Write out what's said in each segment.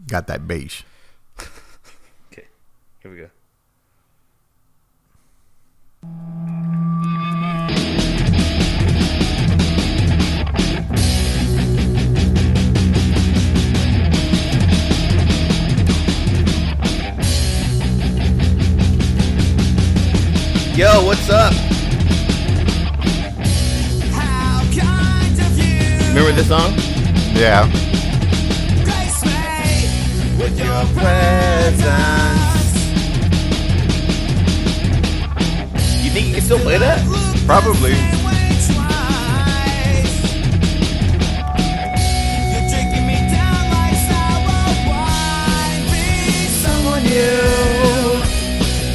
got that bass. Okay, here we go. Yo, what's up? Remember this song? Yeah. With your presence. You think you can still play that? Probably. Be someone new.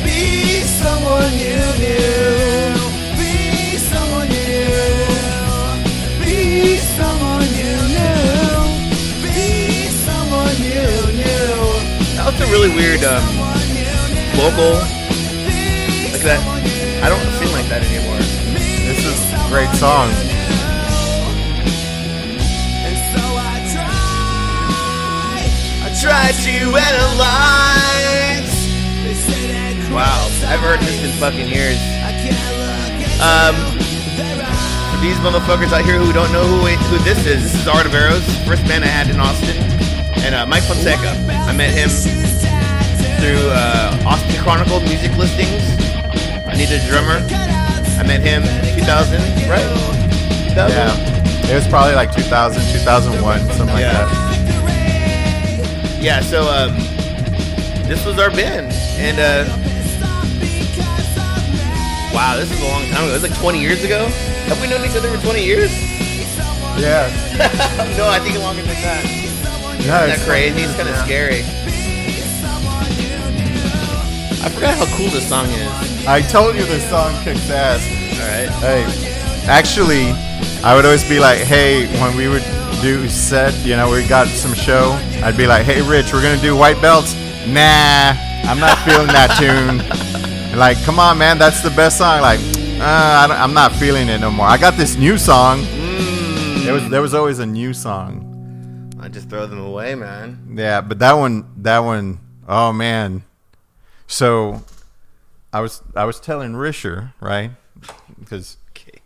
Be someone you knew. Be someone new. Be someone you knew. Be someone you knew. That was a really weird vocal like that. I don't sing like that anymore. This is a great song. I try to analyze. Wow, I've heard this in fucking years. For these motherfuckers out here who don't know who this is Art of Arrows, first band I had in Austin, and Mike Fonseca. I met him through Austin Chronicle music listings. I needed a drummer. I met him 2000, right? 2000? Yeah. It was probably like 2000, 2001, something like that. Yeah, so this was our band, and wow, this is a long time ago. It was like 20 years ago. Have we known each other for 20 years? Yeah. No, I think longer than that. Yeah, Isn't that crazy? It's kind of scary. I forgot how cool this song is. I told you this song kicks ass. All right. Hey, actually, I would always be like, hey, when we would do set, you know, we got some show, I'd be like, hey, Rich, we're going to do White Belts. Nah, I'm not feeling that tune. Like, come on, man, that's the best song. Like, I'm not feeling it no more. I got this new song. There was always a new song. I just throw them away, man. Yeah, but that one, oh man. So, I was telling Risher, right? Because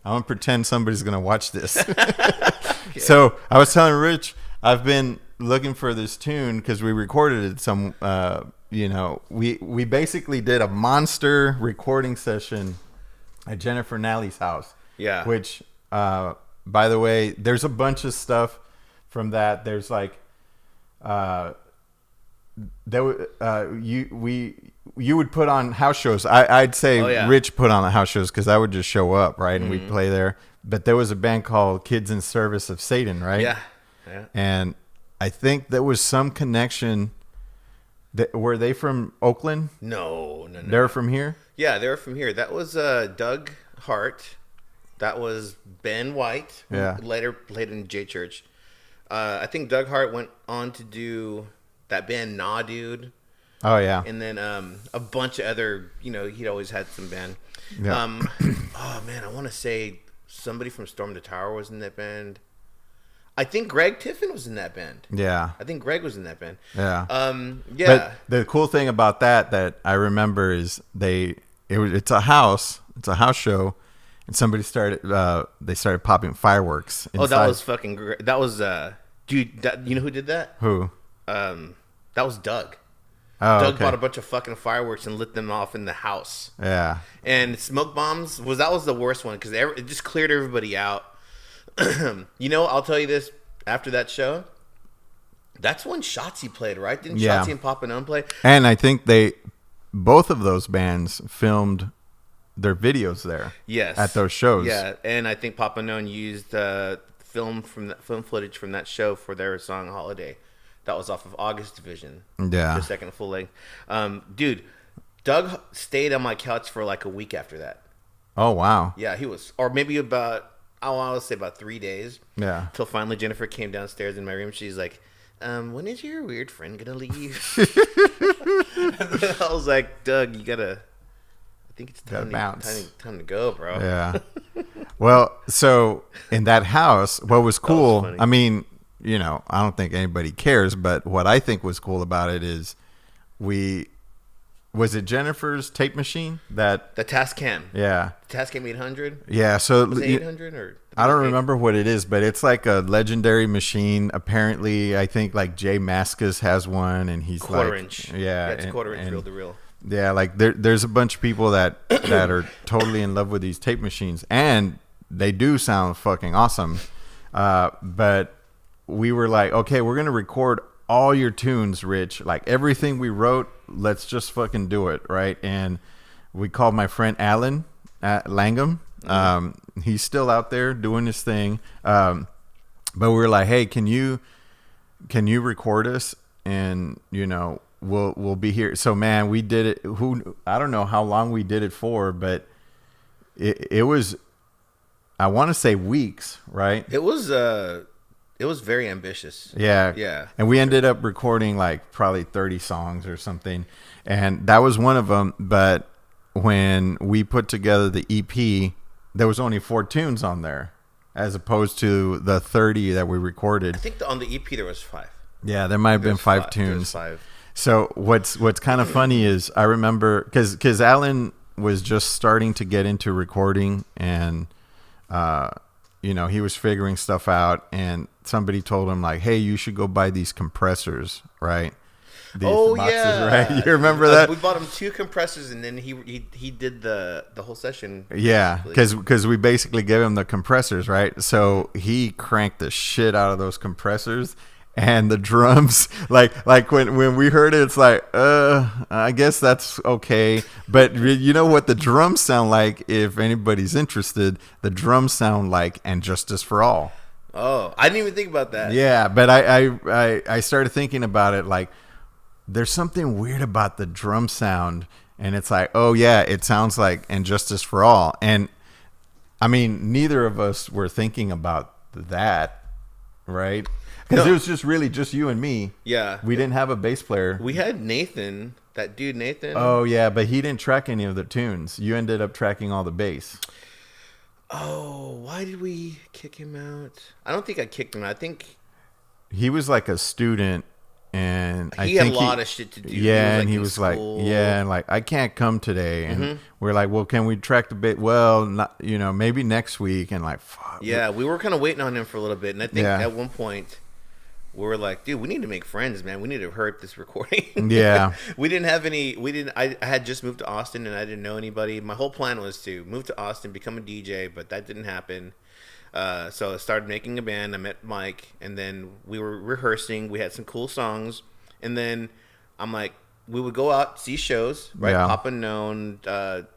I'm gonna pretend somebody's gonna watch this. Okay. So I was telling Rich, I've been looking for this tune because we recorded it some. You know, we basically did a monster recording session at Jennifer Nally's house. Yeah. Which, by the way, there's a bunch of stuff from that. There's like, you would put on house shows. I'd say Rich put on the house shows because I would just show up, right, and we'd play there. But there was a band called Kids in Service of Satan, right? Yeah. And I think there was some connection. Were they from Oakland? No. They're from here? Yeah, they were from here. That was Doug Hart. That was Ben White, who later played in J Church. I think Doug Hart went on to do that band Nah Dude. Oh, yeah. And then a bunch of other, you know, he'd always had some band. Yeah. Oh, man, I want to say somebody from Storm the Tower was in that band. I think Greg Tiffin was in that band. Yeah. I think Greg was in that band. Yeah. Yeah. But the cool thing about that I remember is it's a house show, and somebody started popping fireworks inside. Oh, that was fucking great. That was dude. You know who did that? Who? That was Doug. Oh, Doug okay. bought a bunch of fucking fireworks and lit them off in the house. Yeah. And smoke bombs was the worst one because it just cleared everybody out. You know, I'll tell you this. After that show, that's when Schatzi played, right? Didn't Schatzi and Papa None play? And I think both of those bands filmed their videos there. Yes. At those shows. Yeah, and I think Papa None used film footage from that show for their song "Holiday." That was off of August Division. Yeah. The second full length. Dude, Doug stayed on my couch for like a week after that. Oh, wow. Yeah, he was. Or maybe about, I want to say about 3 days. Yeah. Till finally Jennifer came downstairs in my room. She's like, when is your weird friend going to leave? I was like, Doug, you got to, I think it's time to go, bro. Yeah. Well, so in that house, what was cool, I mean, you know, I don't think anybody cares. But what I think was cool about it is was it Jennifer's tape machine that the Tascam? Yeah, Tascam 800. Yeah, so Was it 800 or? I don't remember what it is, but it's like a legendary machine. Apparently, I think like Jay Mascis has one, and he's quarter like, inch. Yeah, it's quarter inch reel to reel. Yeah, like there's a bunch of people that are totally in love with these tape machines, and they do sound fucking awesome. But we were like, okay, we're gonna record all your tunes, Rich. Like everything we wrote, let's just fucking do it, right? And we called my friend Alan Langham. He's still out there doing his thing. But we were like, hey, can you record us? And you know, we'll be here. So man, we did it. I don't know how long we did it for, but it was, I want to say weeks, right? It was very ambitious. Yeah. And we ended up recording like probably 30 songs or something. And that was one of them. But when we put together the EP, there was only 4 tunes on there as opposed to the 30 that we recorded. I think on the EP there was 5. Yeah, there might have been 5 tunes. 5. So what's kind of funny is I remember because Alan was just starting to get into recording, and you know, he was figuring stuff out, and somebody told him like, hey, you should go buy these compressors, right? These boxes, yeah, right? You remember that? We bought him 2 compressors, and then he did the whole session. Yeah, because we basically gave him the compressors, right? So he cranked the shit out of those compressors, and the drums, like when we heard it, it's like, I guess that's okay. But you know what the drums sound like? If anybody's interested, the drums sound like "And Justice for All." Oh, I didn't even think about that. Yeah, but I started thinking about it, like there's something weird about the drum sound, and it's like, oh yeah, it sounds like "And Justice for All." And I mean, neither of us were thinking about that, right? Because it was just you and me. Yeah. We didn't have a bass player. We had Nathan, that dude Nathan. Oh, yeah, but he didn't track any of the tunes. You ended up tracking all the bass. Oh, why did we kick him out? I don't think I kicked him out. I think he was like a student, and he had a lot of shit to do. Yeah, and he was like, yeah, and like, I can't come today. And we're like, well, can we track the bass? Well, not, you know, maybe next week. And like, fuck. Yeah, we were kind of waiting on him for a little bit. And I think at one point, we were like, dude, we need to make friends, man. We need to hurt this recording. Yeah. I had just moved to Austin, and I didn't know anybody. My whole plan was to move to Austin, become a DJ, but that didn't happen. So I started making a band. I met Mike, and then we were rehearsing. We had some cool songs. And then I'm like, we would go out, see shows, right? Yeah. Papa Known,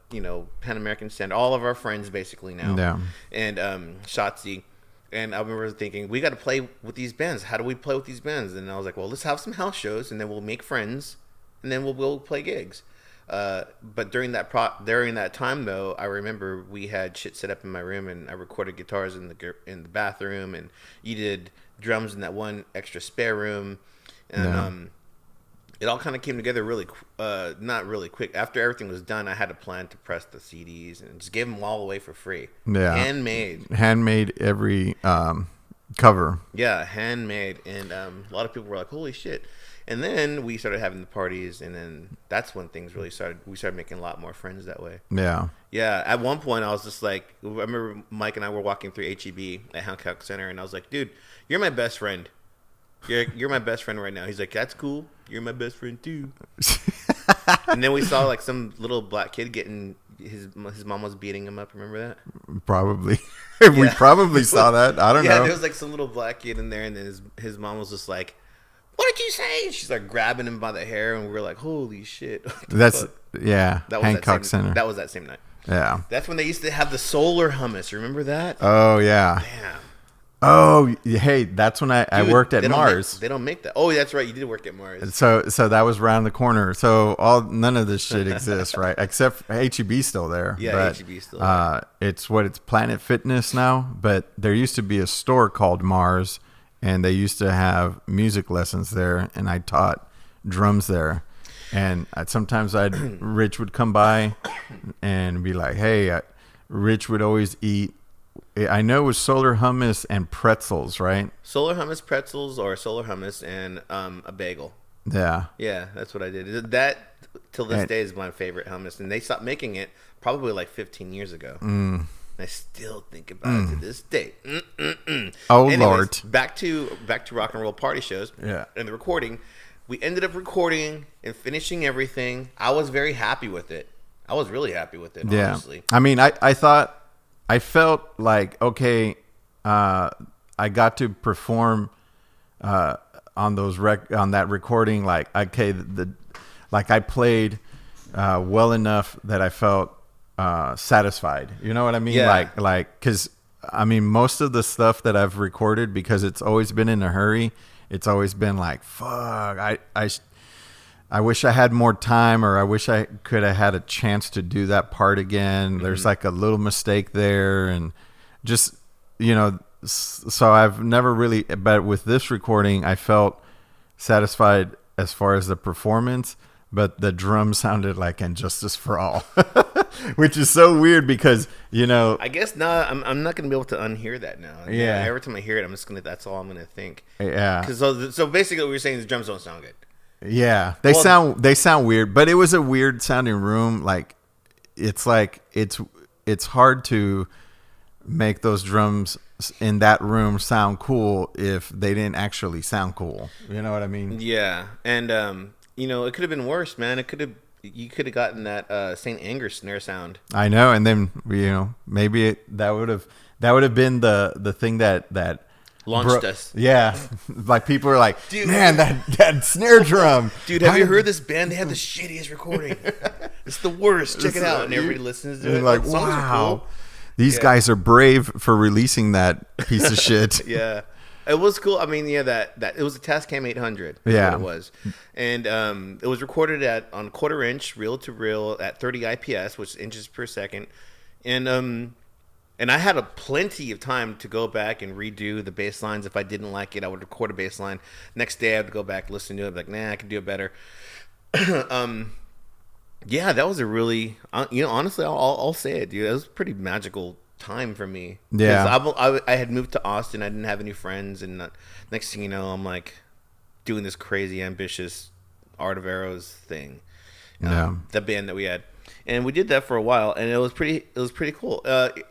you know, Pan American Stand, all of our friends basically now. Yeah. And Schatzi. And I remember thinking, we got to play with these bands. How do we play with these bands? And I was like, well, let's have some house shows, and then we'll make friends, and then we'll play gigs. But during that time, though, I remember we had shit set up in my room, and I recorded guitars in the bathroom, and you did drums in that one extra spare room, and it all kind of came together not really quick. After everything was done, I had a plan to press the CDs and just give them all away for free. Yeah. Handmade every cover. Yeah, handmade. And a lot of people were like, holy shit. And then we started having the parties, and then that's when things really started. We started making a lot more friends that way. Yeah. Yeah, at one point I was just like, I remember Mike and I were walking through HEB at Hancock Center, and I was like, dude, you're my best friend. You're my best friend right now. He's like, that's cool. You're my best friend too. And then we saw like some little black kid getting his mom was beating him up. Remember that? Probably. Yeah. We probably saw that. I don't know. Yeah, there was like some little black kid in there, and then his mom was just like, "What did you say?" And she's like grabbing him by the hair, and we were like, "Holy shit!" That's fuck? Yeah. That was Hancock Center. That was that same night. Yeah. That's when they used to have the solar hummus. Remember that? Oh yeah. Damn. Oh, hey, that's when I worked at Mars. They don't make that. Oh, that's right. You did work at Mars. So that was around the corner. So none of this shit exists, right? Except HEB still there. Yeah, HEB still there. It's Planet Fitness now, but there used to be a store called Mars, and they used to have music lessons there, and I taught drums there. And sometimes Rich would come by and be like, hey, Rich would always eat I know it was solar hummus and pretzels, right? Solar hummus, pretzels, or solar hummus and a bagel. Yeah. Yeah, that's what I did. That till this And- day is my favorite hummus, and they stopped making it probably like 15 years ago. I still think about it to this day. Oh, Anyways, Lord. back to rock and roll party shows. Yeah. And the recording, we ended up recording and finishing everything. I was very happy with it. I was really happy with it. Yeah. Honestly. I mean, I felt like, okay, I got to perform on that recording. Like, okay, like I played well enough that I felt satisfied. You know what I mean? Yeah. Like, cause I mean, most of the stuff that I've recorded, because it's always been in a hurry, it's always been like, fuck, I wish I had more time, or I wish I could have had a chance to do that part again. There's like a little mistake there, and just, you know, so I've never really, but with this recording, I felt satisfied as far as the performance, but the drum sounded like Injustice for All, which is so weird because, you know, I guess now I'm not gonna be able to unhear that now. Yeah. Every time I hear it, that's all I'm gonna think. yeah, Because so basically, what we're saying is drums don't sound good. yeah, they sound weird, but it was a weird sounding room. Like it's hard to make those drums in that room sound cool if they didn't actually sound cool. You know what I mean? Yeah, and you know, it could have been worse, man. You could have gotten that Saint Anger snare sound. I know, and then, you know, maybe that would have been the thing that Launched us. Yeah, like people are like, Dude. man, that snare drum, Dude, have you heard this band? They have the shittiest recording. It's the worst. Check it out. And everybody listens to You're it. like, The songs are wow, cool. these guys are brave for releasing that piece of shit. Yeah. It was cool. I mean, yeah, that it was a Tascam 800. Is Yeah. what it was, and it was recorded on 1/4 inch reel to reel at 30 IPS, which is inches per second, and I had plenty of time to go back and redo the bass lines. If I didn't like it, I would record a bass line. Next day, I would go back, listen to it, be like, nah, I can do it better. Yeah, that was a really, you know, honestly, I'll say it, dude. It was a pretty magical time for me. Yeah. 'Cause I had moved to Austin. I didn't have any friends, and next thing you know, I'm like doing this crazy ambitious Art of Arrows thing. Yeah. The band that we had, and we did that for a while, and it was pretty cool.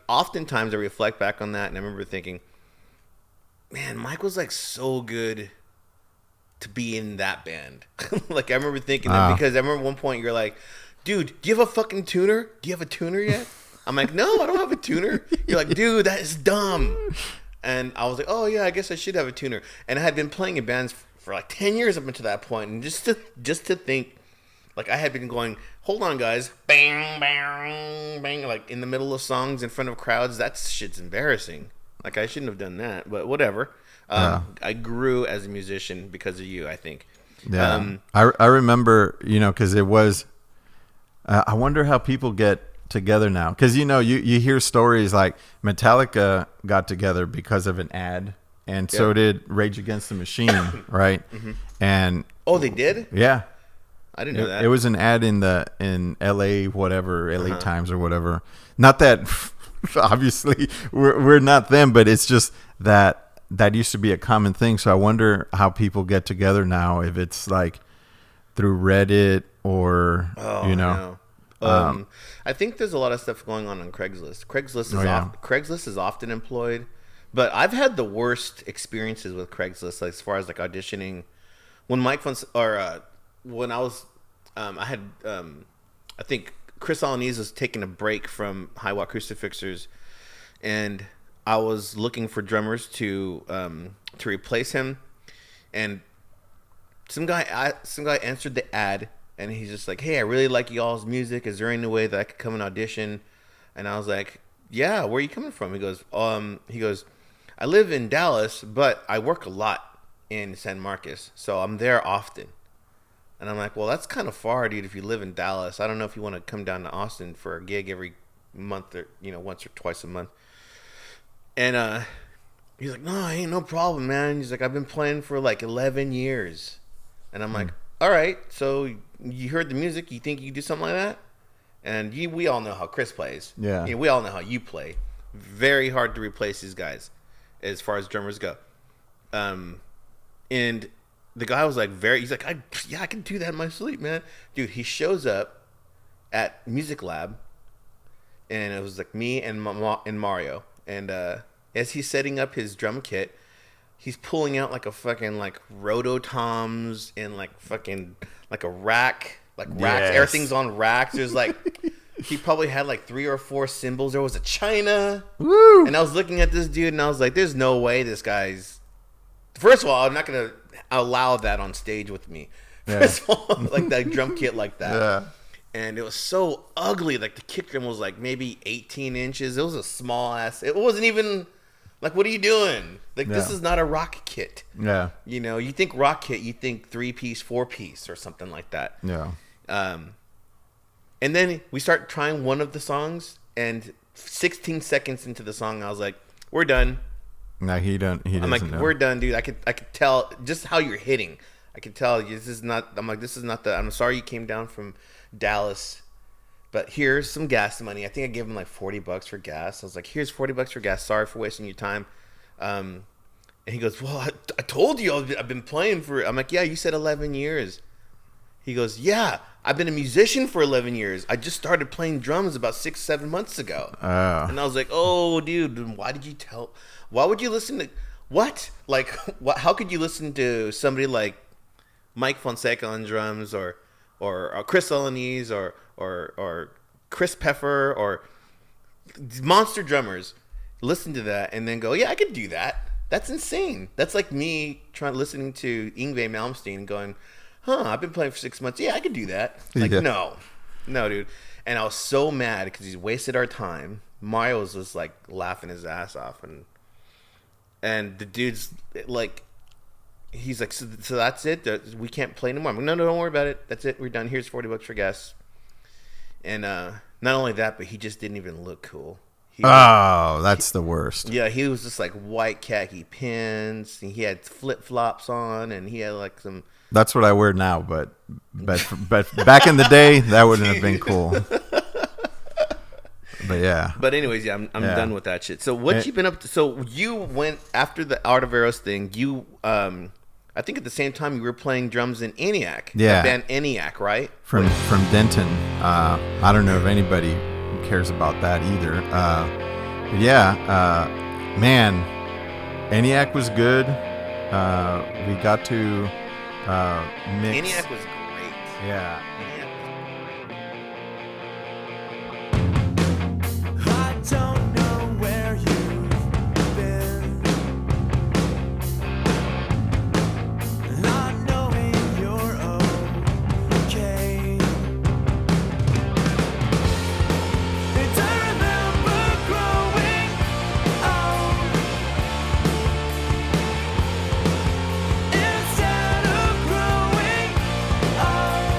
Oftentimes I reflect back on that, and I remember thinking, man, Mike was like so good to be in that band. Like I remember thinking that, because I remember one point you're like, dude, do you have a fucking tuner? Do you have a tuner yet? I'm like, no, I don't have a tuner. You're like, dude, that is dumb. And I was like, oh yeah, I guess I should have a tuner. And I had been playing in bands for like 10 years up until that point, and just to think, like I had been going, hold on guys, bang, bang, bang, like in the middle of songs in front of crowds. That shit's embarrassing. Like I shouldn't have done that, but whatever. I grew as a musician because of you, I think. Yeah. I remember, you know, because it was, I wonder how people get together now, because you know you hear stories like Metallica got together because of an ad, and so did Rage Against the Machine, right? And Oh, they did? yeah, I didn't know that. it was an ad in LA whatever, LA Times or whatever. Not that obviously we're not them, but it's just that used to be a common thing. So I wonder how people get together now, if it's like through Reddit or you know. No. I think there's a lot of stuff going on Craigslist. Craigslist is often employed, but I've had the worst experiences with Craigslist, like, as far as like auditioning. When Mike Fonseca, when I was, I had, I think Chris Alaniz was taking a break from High Watt Crucifixers, and I was looking for drummers to replace him, and some guy answered the ad. And he's just like, hey, I really like y'all's music. Is there any way that I could come and audition? And I was like, yeah, where are you coming from? He goes, I live in Dallas, but I work a lot in San Marcos, so I'm there often. And I'm like, well, that's kind of far, dude, if you live in Dallas. I don't know if you want to come down to Austin for a gig every month, or, you know, once or twice a month. And he's like, no, ain't no problem, man. He's like, I've been playing for like 11 years. And I'm like, all right, so you heard the music, you think you can do something like that? And we all know how Chris plays. Yeah. You know, we all know how you play. Very hard to replace these guys as far as drummers go. And the guy was like, he's like, I can do that in my sleep, man. Dude, he shows up at Music Lab, and it was like me and Mario. And as he's setting up his drum kit, he's pulling out like a fucking like rototoms and like fucking like a rack, like racks. Yes. Everything's on racks. There's like, he probably had like 3 or 4 cymbals. There was a china. Woo! And I was looking at this dude, and I was like, there's no way this guy's... First of all, I'm not going to allow that on stage with me. Yeah. First of all, like that drum kit like that. Yeah. And it was so ugly. Like the kick drum was like maybe 18 inches. It was a small ass. It wasn't even... Like, what are you doing? Like, this is not a rock kit. Yeah. You know, you think rock kit, you think 3-piece, 4-piece or something like that. Yeah. And then we start trying one of the songs, and 16 seconds into the song, I was like, "We're done." No, he doesn't. I'm like, know. "We're done, dude." I could tell just how you're hitting. I could tell this is not. I'm like, this is not the. I'm sorry you came down from Dallas, but here's some gas money. I think I gave him like $40 for gas. I was like, "Here's $40 for gas. Sorry for wasting your time." And he goes, "Well, I told you I've been playing for." I'm like, "Yeah, you said 11 years." He goes, "Yeah, I've been a musician for 11 years. I just started playing drums about 6-7 months ago." And I was like, "Oh, dude, why would you listen to what? Like, how could you listen to somebody like Mike Fonseca on drums or Chris Alanese or Chris Pfeffer or monster drummers listen to that and then go, yeah, I could do that. That's insane. That's like me listening to Yngwie Malmsteen going, I've been playing for 6 months. Yeah, I could do that. Like, Yeah. no, dude. And I was so mad because he's wasted our time. Mario was just like laughing his ass off, and the dude's like, he's like, so that's it. We can't play anymore. I'm like, no, don't worry about it. That's it. We're done. Here's $40 for gas. And not only that, but he just didn't even look cool. That's the worst. Yeah, he was just like white khaki pants, and he had flip flops on, and he had like some. That's what I wear now, but back in the day, that wouldn't have been cool. But yeah. But anyways, yeah, I'm done with that shit. So what you been up to? So you went after the Art of Eros thing. You, I think at the same time you were playing drums in Eniac. Yeah. The band Eniac, right? From Denton. I don't know if anybody cares about that either. But yeah, man, Eniac was good. We got to mix. Eniac was great. Yeah. I don't know where you've been, not knowing you're okay. And I remember growing old instead of growing old.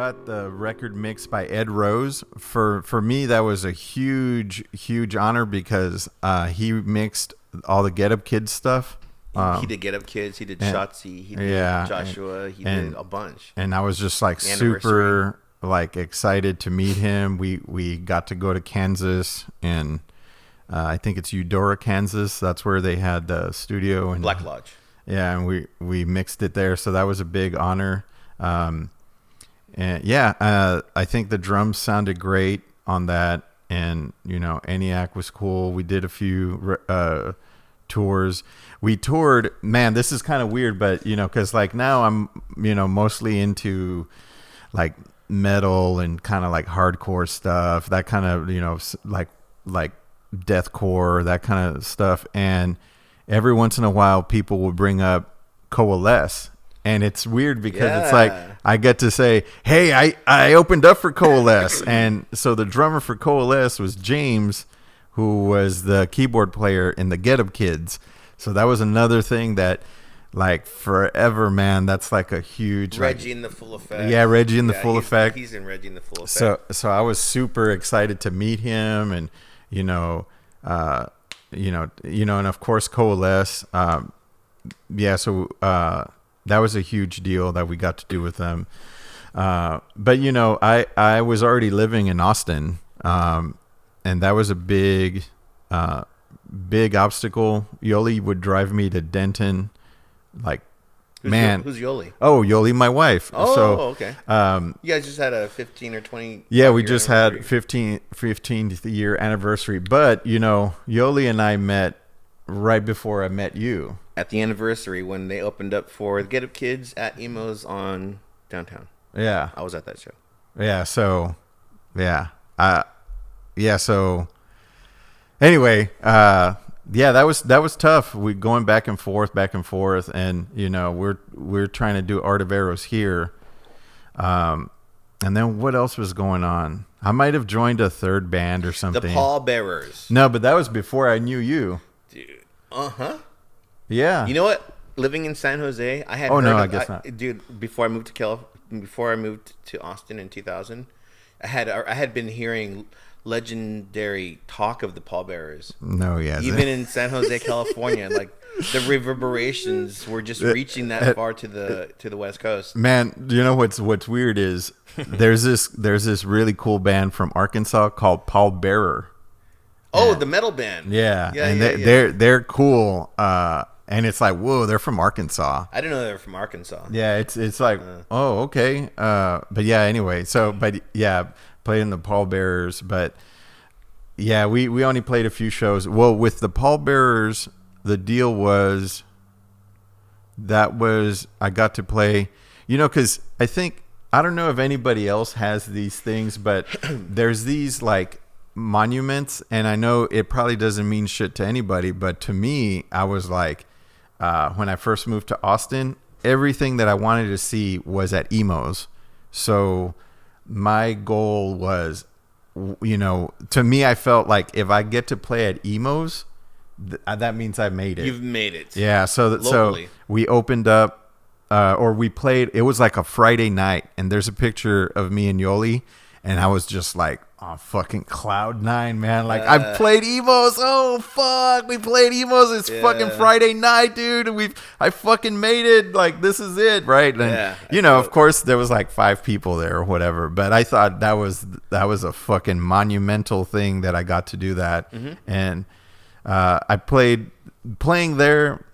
got the record mixed by Ed Rose. For me, that was a huge honor because he mixed all the Get Up Kids stuff. He did Get Up Kids. He did Schatzi. He did Joshua. He did a bunch. And I was just like super like excited to meet him. We got to go to Kansas, and I think it's Eudora, Kansas. That's where they had the studio and Black Lodge. Yeah, and we mixed it there, so that was a big honor. And I think the drums sounded great on that, and Eniac was cool. We did a few tours. We toured. Man, this is kind of weird, but because like now I'm mostly into like metal and kind of like hardcore stuff, that kind of like deathcore, that kind of stuff, and every once in a while people will bring up Coalesce, and it's weird because it's like I get to say, hey, I opened up for Coalesce. And so the drummer for Coalesce was James, who was the keyboard player in the Get Up Kids. So that was another thing that like forever, man, that's like a huge Reggie in the Full Effect. Yeah, Reggie in the Full Effect. He's in Reggie in the Full Effect. So I was super excited to meet him, and and of course Coalesce. So that was a huge deal that we got to do with them. But I was already living in Austin, and that was a big obstacle. Yoli would drive me to Denton, like. Who's Yoli? Oh, Yoli, my wife. Oh, so, okay. You guys just had a 15 or 20. Yeah, we just had 15th year anniversary. But Yoli and I met right before I met you at the anniversary when they opened up for Get Up Kids at Emo's on downtown. Yeah, I was at that show. Yeah. So, So, anyway, that was tough. We going back and forth, and we're trying to do Art of Arrows here. And then what else was going on? I might have joined a third band or something. The Pallbearers. No, but that was before I knew you. Dude. Yeah. You know what? Living in San Jose, I had. I guess not. Dude, before I moved to Austin in 2000, I had been hearing legendary talk of the Pallbearers. No, yeah. Even in San Jose, California, like the reverberations were just reaching that far to the West Coast. Man, you know what's weird is there's this really cool band from Arkansas called Pallbearer. Oh, the metal band. Yeah, they're cool. And it's like, whoa, they're from Arkansas. I didn't know they were from Arkansas. Yeah, it's like, oh, okay. But yeah, anyway. So, but yeah, played in the Pallbearers. But yeah, we only played a few shows. Well, with the Pallbearers, the deal was I got to play, because I don't know if anybody else has these things, but there's these like monuments, and I know it probably doesn't mean shit to anybody, but to me, I was like, when I first moved to Austin, everything that I wanted to see was at Emo's. So my goal was, to me, I felt like if I get to play at Emo's, that means I made it. You've made it. Yeah. So we opened up, or we played. It was like a Friday night, and there's a picture of me and Yoli, and I was just like on fucking cloud nine, man. Like I played Emo's. Oh fuck, we played Emo's. It's fucking Friday night, dude. And I fucking made it. Like this is it, right? And of course there was like 5 people there or whatever. But I thought that was a fucking monumental thing that I got to do that. Mm-hmm. And I playing there.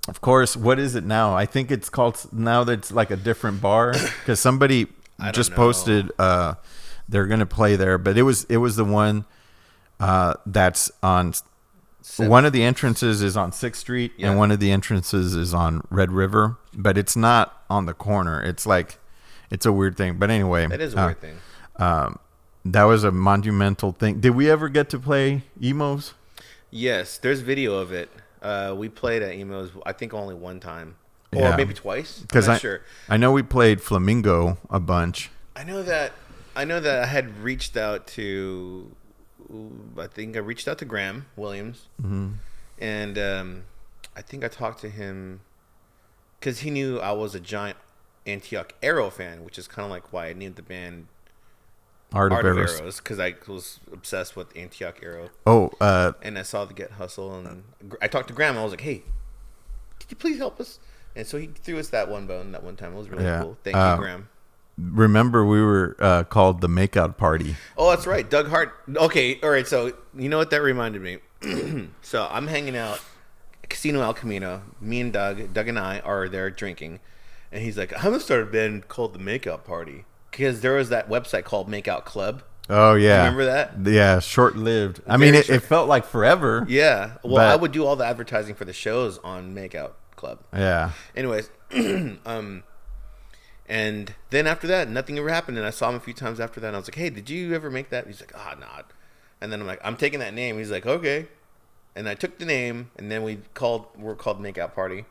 Of course, what is it now? I think it's called now. That's like a different bar because somebody just posted. They're gonna play there, but it was the one that's on. One of the entrances is on 6th Street, and one of the entrances is on Red River, but it's not on the corner. It's like it's a weird thing. But anyway, that is a weird thing. That was a monumental thing. Did we ever get to play Emo's? Yes, there's video of it. We played at Emo's, I think only one time, or maybe twice. I'm not sure. I know we played Flamingo a bunch. I know that I had reached out to, Graham Williams, mm-hmm. and I think I talked to him because he knew I was a giant Antioch Arrow fan, which is kind of like why I named the band Art of Art of Arrows. Arrows, because I was obsessed with Antioch Arrow. Oh, And I saw the Get Hustle, and I talked to Grandma. I was like, "Hey, could you please help us?" And so he threw us that one bone that one time. It was really cool. Thank you, Graham. remember we were called the Makeout Party. Oh, that's right, Doug Hart. Okay, all right. So you know what that reminded me. So I'm hanging out at Casino El Camino. Me and Doug and I are there drinking, and he's like, "I'm gonna start a band called the Makeout Party," because there was that website called Makeout Club. Oh yeah, remember that? Yeah, short-lived. I mean, it felt like forever. Yeah. Well, but I would do all the advertising for the shows on Makeout Club. Yeah. Anyways, and then after that, nothing ever happened. And I saw him a few times after that. And I was like, "Hey, did you ever make that?" He's like, "Ah, nah." And then I'm like, "I'm taking that name." He's like, "Okay." And I took the name, and then we're called Makeout Party.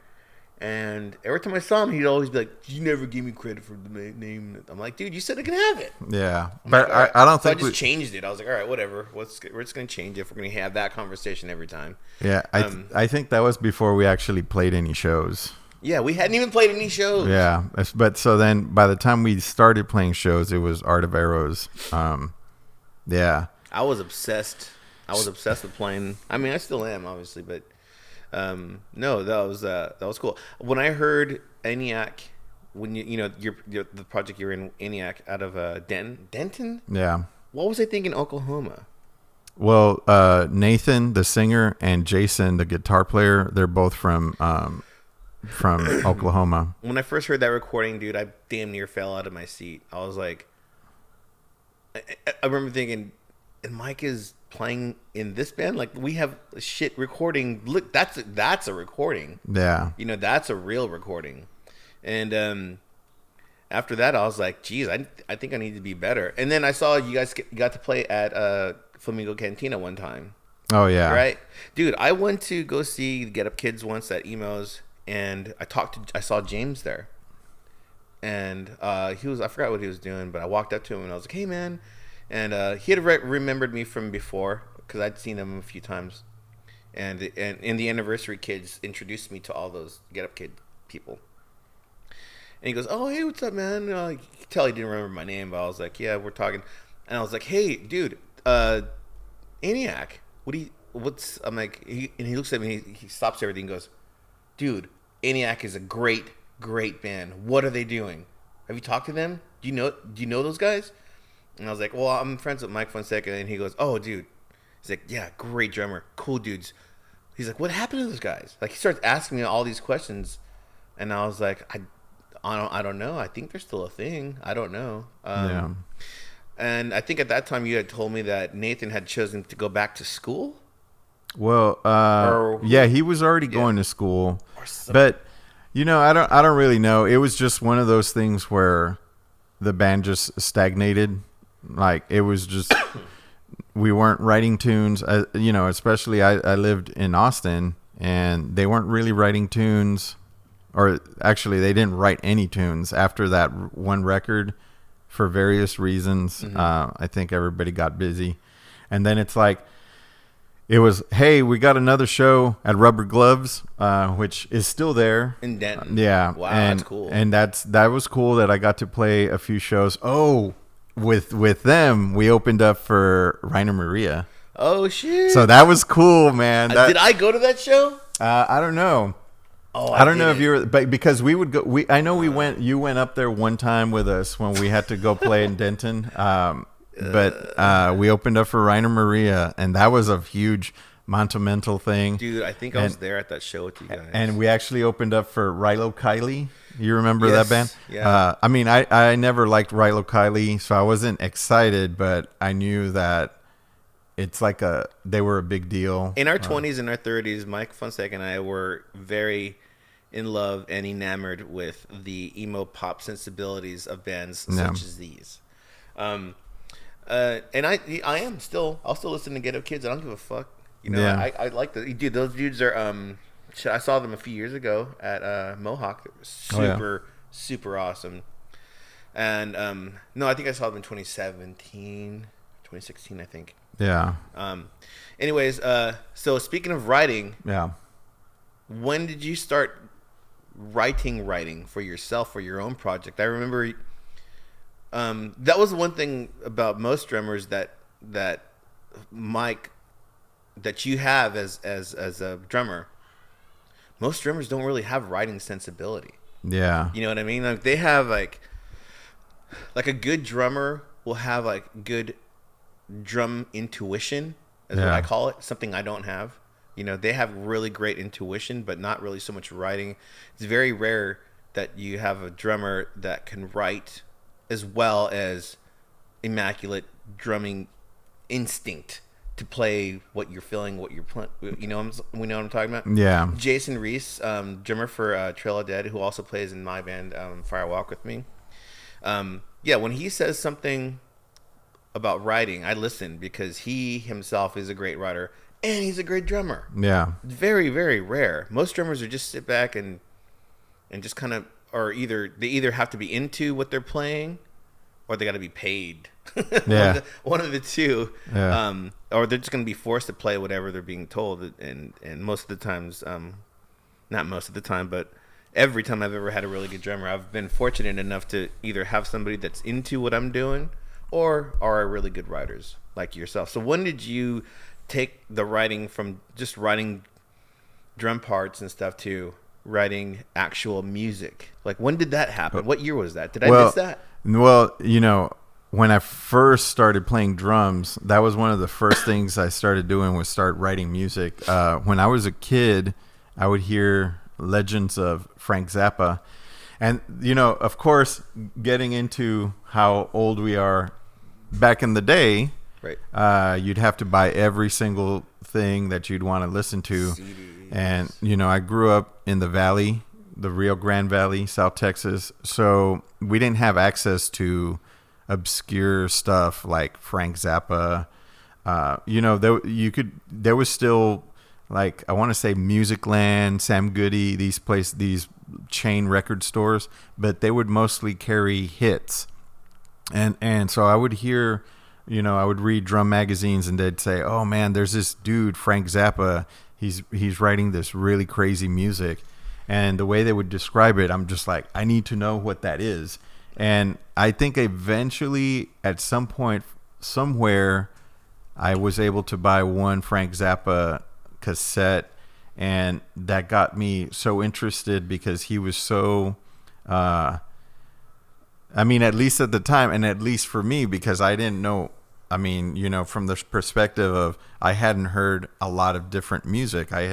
And every time I saw him, he'd always be like, "You never gave me credit for the name." I'm like, "Dude, you said I can have it." Yeah, I'm but like, "All right." I don't So think I just changed it. I was like, "All right, whatever. We're just gonna change it if we're gonna have that conversation every time." Yeah, I think that was before we actually played any shows. Yeah, we hadn't even played any shows. Yeah, but so then by the time we started playing shows, it was Art of Arrows. Yeah. I was obsessed. With playing. I mean, I still am, obviously, but no, that was cool. When I heard Eniac, when you the project you're in, Eniac, out of Denton. Yeah. What was I thinking? Oklahoma. Well, Nathan, the singer, and Jason, the guitar player, they're both from Oklahoma. When I first heard that recording, dude, I damn near fell out of my seat. I was like, I remember thinking, and Mike is playing in this band. Like, we have a shit recording. Look, that's a recording. Yeah. That's a real recording. And after that, I was like, geez, I think I need to be better. And then I saw you guys got to play at Flamingo Cantina one time. Oh yeah. Right, dude. I went to go see Get Up Kids once at Emos, and I saw James there, and I forgot what he was doing, but I walked up to him and I was like, "Hey, man," and he had remembered me from before because I'd seen him a few times, and the Anniversary Kids introduced me to all those Get Up Kid people, and he goes, "Oh, hey, what's up, man?" You could tell he didn't remember my name, but I was like, "Yeah, we're talking," and I was like, "Hey, dude, Eniac, I'm like," and he looks at me, he stops everything and goes, "Dude, Eniac is a great band. What are they doing? Have you talked to them? Do you know those guys?" And I was like, "Well, I'm friends with Mike Fonseca." And he goes, "Oh, dude." He's like, "Yeah, great drummer, cool dudes." He's like, "What happened to those guys?" Like, he starts asking me all these questions, and I was like, I don't know. I think they're still a thing. I don't know." Yeah. And I think at that time you had told me that Nathan had chosen to go back to school. Well, yeah, he was already going to school, but I don't really know. It was just one of those things where the band just stagnated. Like, it was just we weren't writing tunes. Especially I lived in Austin, and they weren't really writing tunes, or actually they didn't write any tunes after that one record for various reasons. Mm-hmm. I think everybody got busy, and then it's like, it was, "Hey, we got another show at Rubber Gloves," which is still there In Denton. Yeah, Wow, and, that's cool. And that was cool that I got to play a few shows. Oh, with them, we opened up for Rainer Maria. Oh, shit. So that was cool, man. Did I go to that show? I don't know. Oh, I don't know if you were, but because we would go. I know we went. You went up there one time with us when we had to go play in Denton. But we opened up for Rainer Maria, and that was a huge monumental thing. Dude, I think I was there at that show with you guys. And we actually opened up for Rilo Kiley. You remember that band? Yeah. I mean, I never liked Rilo Kiley, so I wasn't excited, but I knew that it's like they were a big deal. In our 20s and our 30s, Mike Fonseca and I were very in love and enamored with the emo pop sensibilities of bands such as these. And I'll still listen to Get Up Kids. I don't give a fuck. I like dude. Those dudes are I saw them a few years ago at Mohawk. They were super awesome. And no, I think I saw them in 2016, I think. Yeah. Anyways, so speaking of writing, yeah. when did you start writing for yourself, for your own project. I remember that was one thing about most drummers that Mike, that you have as a drummer. Most drummers don't really have writing sensibility. Yeah. You know what I mean? Like, they have like a good drummer will have like good drum intuition, is what I call it. Something I don't have. You know, they have really great intuition, but not really so much writing. It's very rare that you have a drummer that can write as well as immaculate drumming instinct to play what you're feeling, what you're playing. You know, we know what I'm talking about. Yeah. Jason Reese, drummer for Trail of Dead, who also plays in my band Firewalk with me. Yeah, when he says something about writing, I listen, because he himself is a great writer and he's a great drummer. Yeah. Very, very rare. Most drummers are just sit back and just kind of, or they either have to be into what they're playing, or they got to be paid. Yeah. one of the two. Yeah. Or they're just going to be forced to play whatever they're being told. And most of the times, not most of the time, but every time I've ever had a really good drummer, I've been fortunate enough to either have somebody that's into what I'm doing, or are really good writers like yourself. So when did you take the writing from just writing drum parts and stuff to writing actual music? Like, when did that happen? What year was that? Did I miss that? Well, you know, when I first started playing drums, that was one of the first things I started doing, was start writing music. When I was a kid, I would hear legends of Frank Zappa. And, you know, of course, getting into how old we are, back in the day, right, you'd have to buy every single thing that you'd want to listen to. CDs. And, you know, I grew up in the valley, the Rio Grande Valley, South Texas. So we didn't have access to obscure stuff like Frank Zappa. You know, there was still, like, I want to say Musicland, Sam Goody, these chain record stores, but they would mostly carry hits. And so I would hear, you know, I would read drum magazines, and they'd say, "Oh man, there's this dude, Frank Zappa. He's writing this really crazy music." And the way they would describe it, I'm just like, I need to know what that is. And I think eventually, at some point, somewhere, I was able to buy one Frank Zappa cassette, and that got me so interested, because he was so, I mean, at least at the time, and at least for me, because I didn't know, I mean, you know, from the perspective of, I hadn't heard a lot of different music. I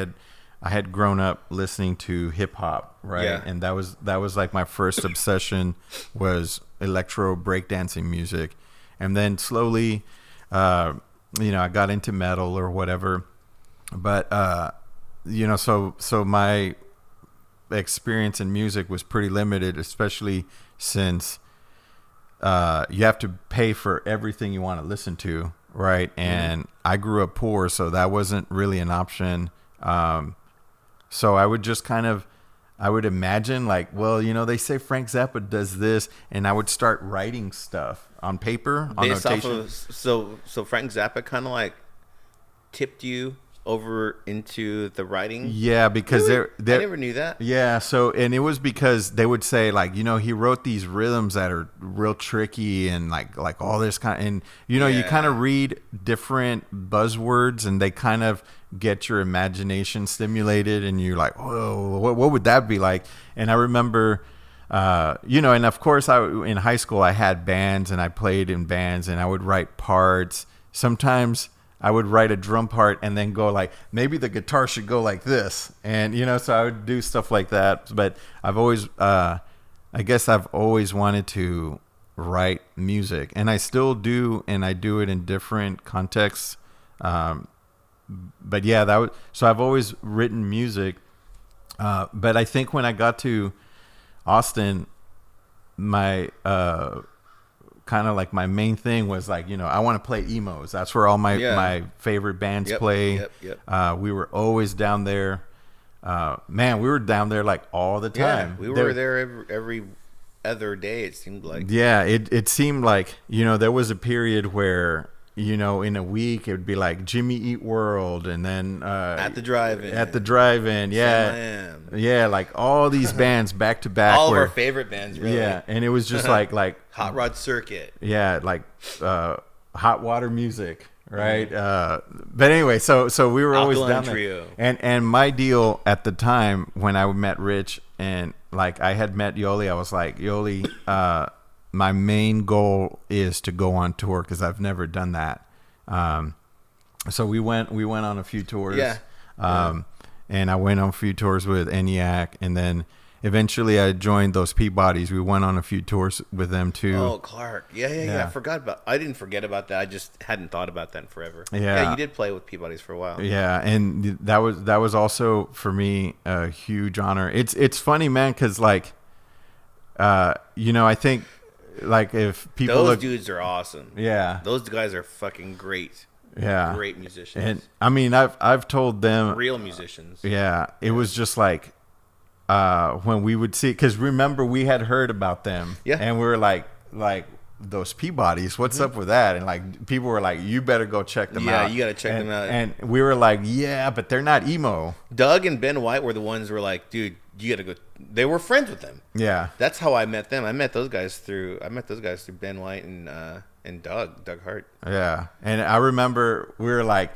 had grown up listening to hip hop, right? Yeah. And that was like my first obsession, was electro breakdancing music. And then slowly, you know, I got into metal or whatever. But, you know, so my experience in music was pretty limited, especially since you have to pay for everything you want to listen to, right? And I grew up poor, so that wasn't really an option. So I would just I would imagine, like, well, you know, they say Frank Zappa does this, and I would start writing stuff on paper, on Based notation. off of, so Frank Zappa kind of like tipped you over into the writing. Yeah, because Really? they're I never knew that. Yeah, so, and it was because they would say, like, you know, he wrote these rhythms that are real tricky, and like all this and you know, you Yeah. kind of read different buzzwords, and they kind of get your imagination stimulated, and you're like, whoa, what would that be like? And I remember, you know, and of course, in high school I had bands, and I played in bands, and I would write parts. Sometimes I would write a drum part and then go like, maybe the guitar should go like this. And, you know, so I would do stuff like that. But I've always, I guess I've always wanted to write music, and I still do. And I do it in different contexts. But yeah, so I've always written music. But I think when I got to Austin, my, kind of like my main thing was like, you know, I want to play emos. That's where all my favorite bands play. Yep. We were always down there. Man, we were down there like all the time. Yeah, we were there every other day, it seemed like. Yeah, it seemed like, you know, there was a period where in a week it would be like Jimmy Eat World, and then At the drive-in. Yeah. Yeah, like all these bands back to back. All of our favorite bands, really. Yeah, and it was just like Hot Rod Circuit. Yeah, like hot water music, right? But anyway, so we were always down Trio. there. And my deal at the time when I met Rich and like I had met Yoli, I was like, Yoli, my main goal is to go on tour because I've never done that. So we went on a few tours. Yeah. And I went on a few tours with Eniac, and then eventually I joined those Peabodies. We went on a few tours with them too. Oh, Clark. Yeah. I didn't forget about that. I just hadn't thought about that in forever. Yeah. You did play with Peabodies for a while. Yeah, and that was also for me a huge honor. It's funny, man, because like, I think like if people dudes are awesome. Yeah, those guys are fucking great. Yeah, great musicians. And I mean, I've told them real musicians. Yeah, it was just like when we would see, because remember we had heard about them. Yeah, and we were like those Peabodies, what's up with that? And like people were like, you better go check them out. Yeah, you gotta check them out. And we were like, yeah, but they're not emo. Doug and Ben White were the ones who were like, dude, you gotta go. They were friends with them. Yeah, that's how I met them. I met those guys through Ben White and Doug Hart. Yeah, and I remember we were like,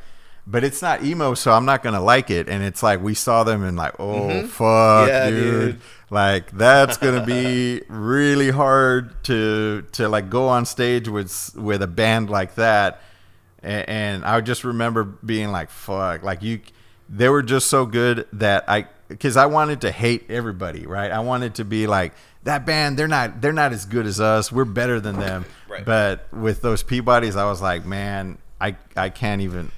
but it's not emo, so I'm not gonna like it. And it's like we saw them and like, oh fuck, yeah, dude, like that's gonna be really hard to like go on stage with a band like that. And I just remember being like, fuck, like they were just so good that because I wanted to hate everybody, right? I wanted to be like, that band, they're not as good as us. We're better than them. Right. But with those Peabodies, I was like, man, I can't even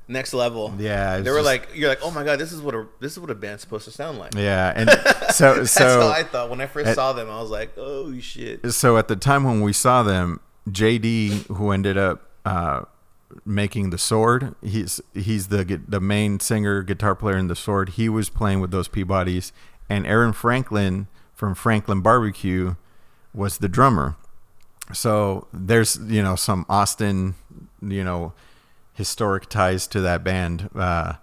next level. Yeah, they were like, you're like, oh my god, this is what a band's supposed to sound like. Yeah, and so that's how I thought when I first saw them. I was like, oh shit. So at the time when we saw them, JD, who ended up making the Sword, he's the main singer, guitar player in the Sword. He was playing with those Peabodies, and Aaron Franklin from Franklin Barbecue was the drummer. So there's some Austin historic ties to that band. But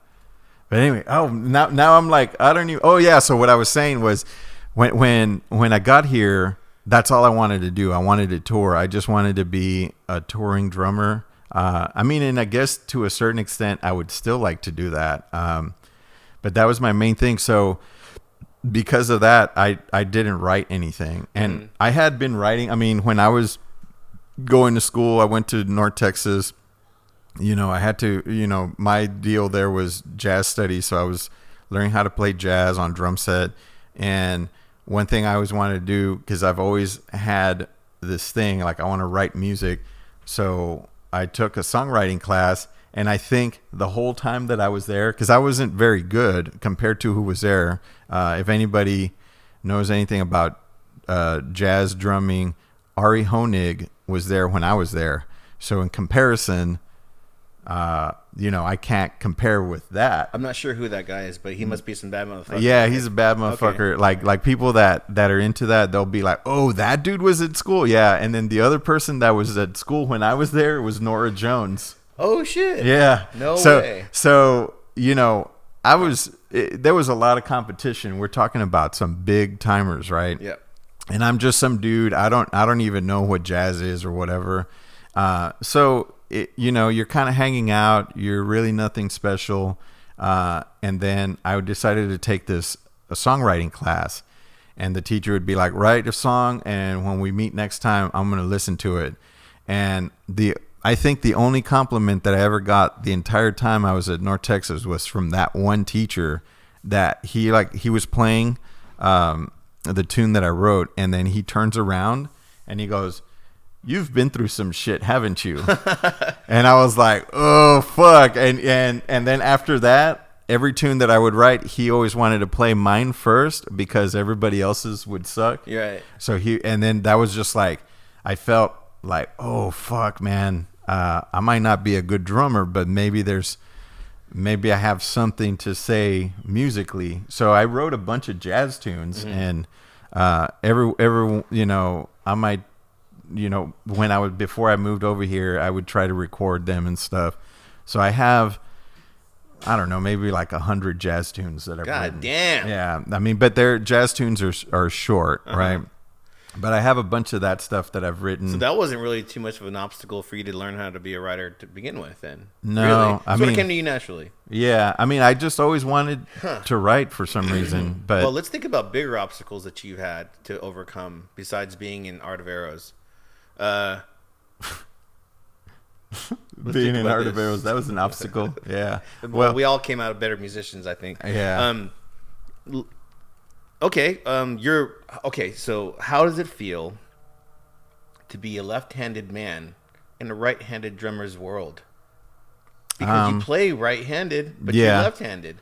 anyway, now I'm like, I don't even. Oh yeah, so what I was saying was when I got here, that's all I wanted to do. I wanted to tour. I just wanted to be a touring drummer. I mean, and I guess to a certain extent, I would still like to do that. But that was my main thing. So because of that, I didn't write anything. And I had been writing. I mean, when I was going to school, I went to North Texas. I had to, my deal there was jazz studies. So I was learning how to play jazz on drum set. And one thing I always wanted to do, because I've always had this thing, like I want to write music. So I took a songwriting class, and I think the whole time that I was there, because I wasn't very good compared to who was there. If anybody knows anything about jazz drumming, Ari Honig was there when I was there. So in comparison, I can't compare with that. I'm not sure who that guy is, but he must be some bad motherfucker. Yeah, he's a bad motherfucker. Okay. Like people that are into that, they'll be like, oh, that dude was at school. Yeah. And then the other person that was at school when I was there was Nora Jones. Oh, shit. Yeah. No way. So, there was a lot of competition. We're talking about some big timers, right? Yeah. And I'm just some dude. I don't even know what jazz is or whatever. So you're kind of hanging out. You're really nothing special. And then I decided to take a songwriting class, and the teacher would be like, write a song, and when we meet next time, I'm going to listen to it. And I think the only compliment that I ever got the entire time I was at North Texas was from that one teacher, that he was playing the tune that I wrote, and then he turns around and he goes, you've been through some shit, haven't you? And I was like, oh fuck. And then after that, every tune that I would write, he always wanted to play mine first because everybody else's would suck. You're right. So and then that was just like, I felt like, oh fuck, man, I might not be a good drummer, but maybe I have something to say musically. So I wrote a bunch of jazz tunes, and every I might before I moved over here, I would try to record them and stuff. So I have, I don't know, maybe like 100 jazz tunes that I've written. God damn. Yeah, I mean, but their jazz tunes are short, right? But I have a bunch of that stuff that I've written. So that wasn't really too much of an obstacle for you to learn how to be a writer to begin with, then? No, really? I mean, it came to you naturally. Yeah, I mean, I just always wanted to write for some reason. But well, let's think about bigger obstacles that you've had to overcome besides being in Art of Arrows. Being in Art of Arrows, that was an obstacle. Yeah. Well, we all came out better musicians, I think. Yeah. Okay. So how does it feel to be a left-handed man in a right-handed drummer's world? Because you play right-handed, but you're left-handed.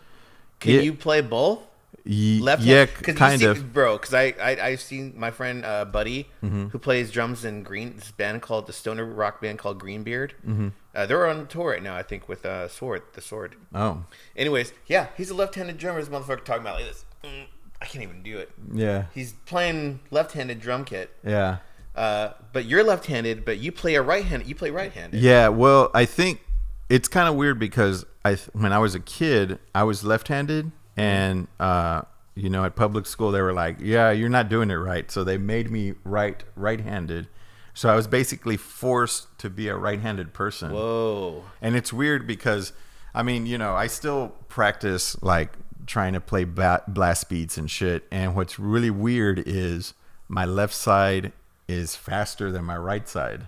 Can you play both? Yeah, kind of, bro. Because I've seen my friend Buddy, who plays drums in this band called the stoner rock band called Greenbeard. They're on tour right now, I think, with the Sword. Oh. Anyways, yeah, he's a left-handed drummer. This motherfucker talking about like this. I can't even do it. Yeah. He's playing left-handed drum kit. Yeah. But you're left-handed, but you play right-handed. You play right-handed. Yeah. Well, I think it's kind of weird because when I was a kid, I was left-handed, and at public school they were like, "Yeah, you're not doing it right," so they made me right-handed. So I was basically forced to be a right-handed person. Whoa. And it's weird because, I mean, I still practice like trying to play blast beats and shit. And what's really weird is my left side is faster than my right side.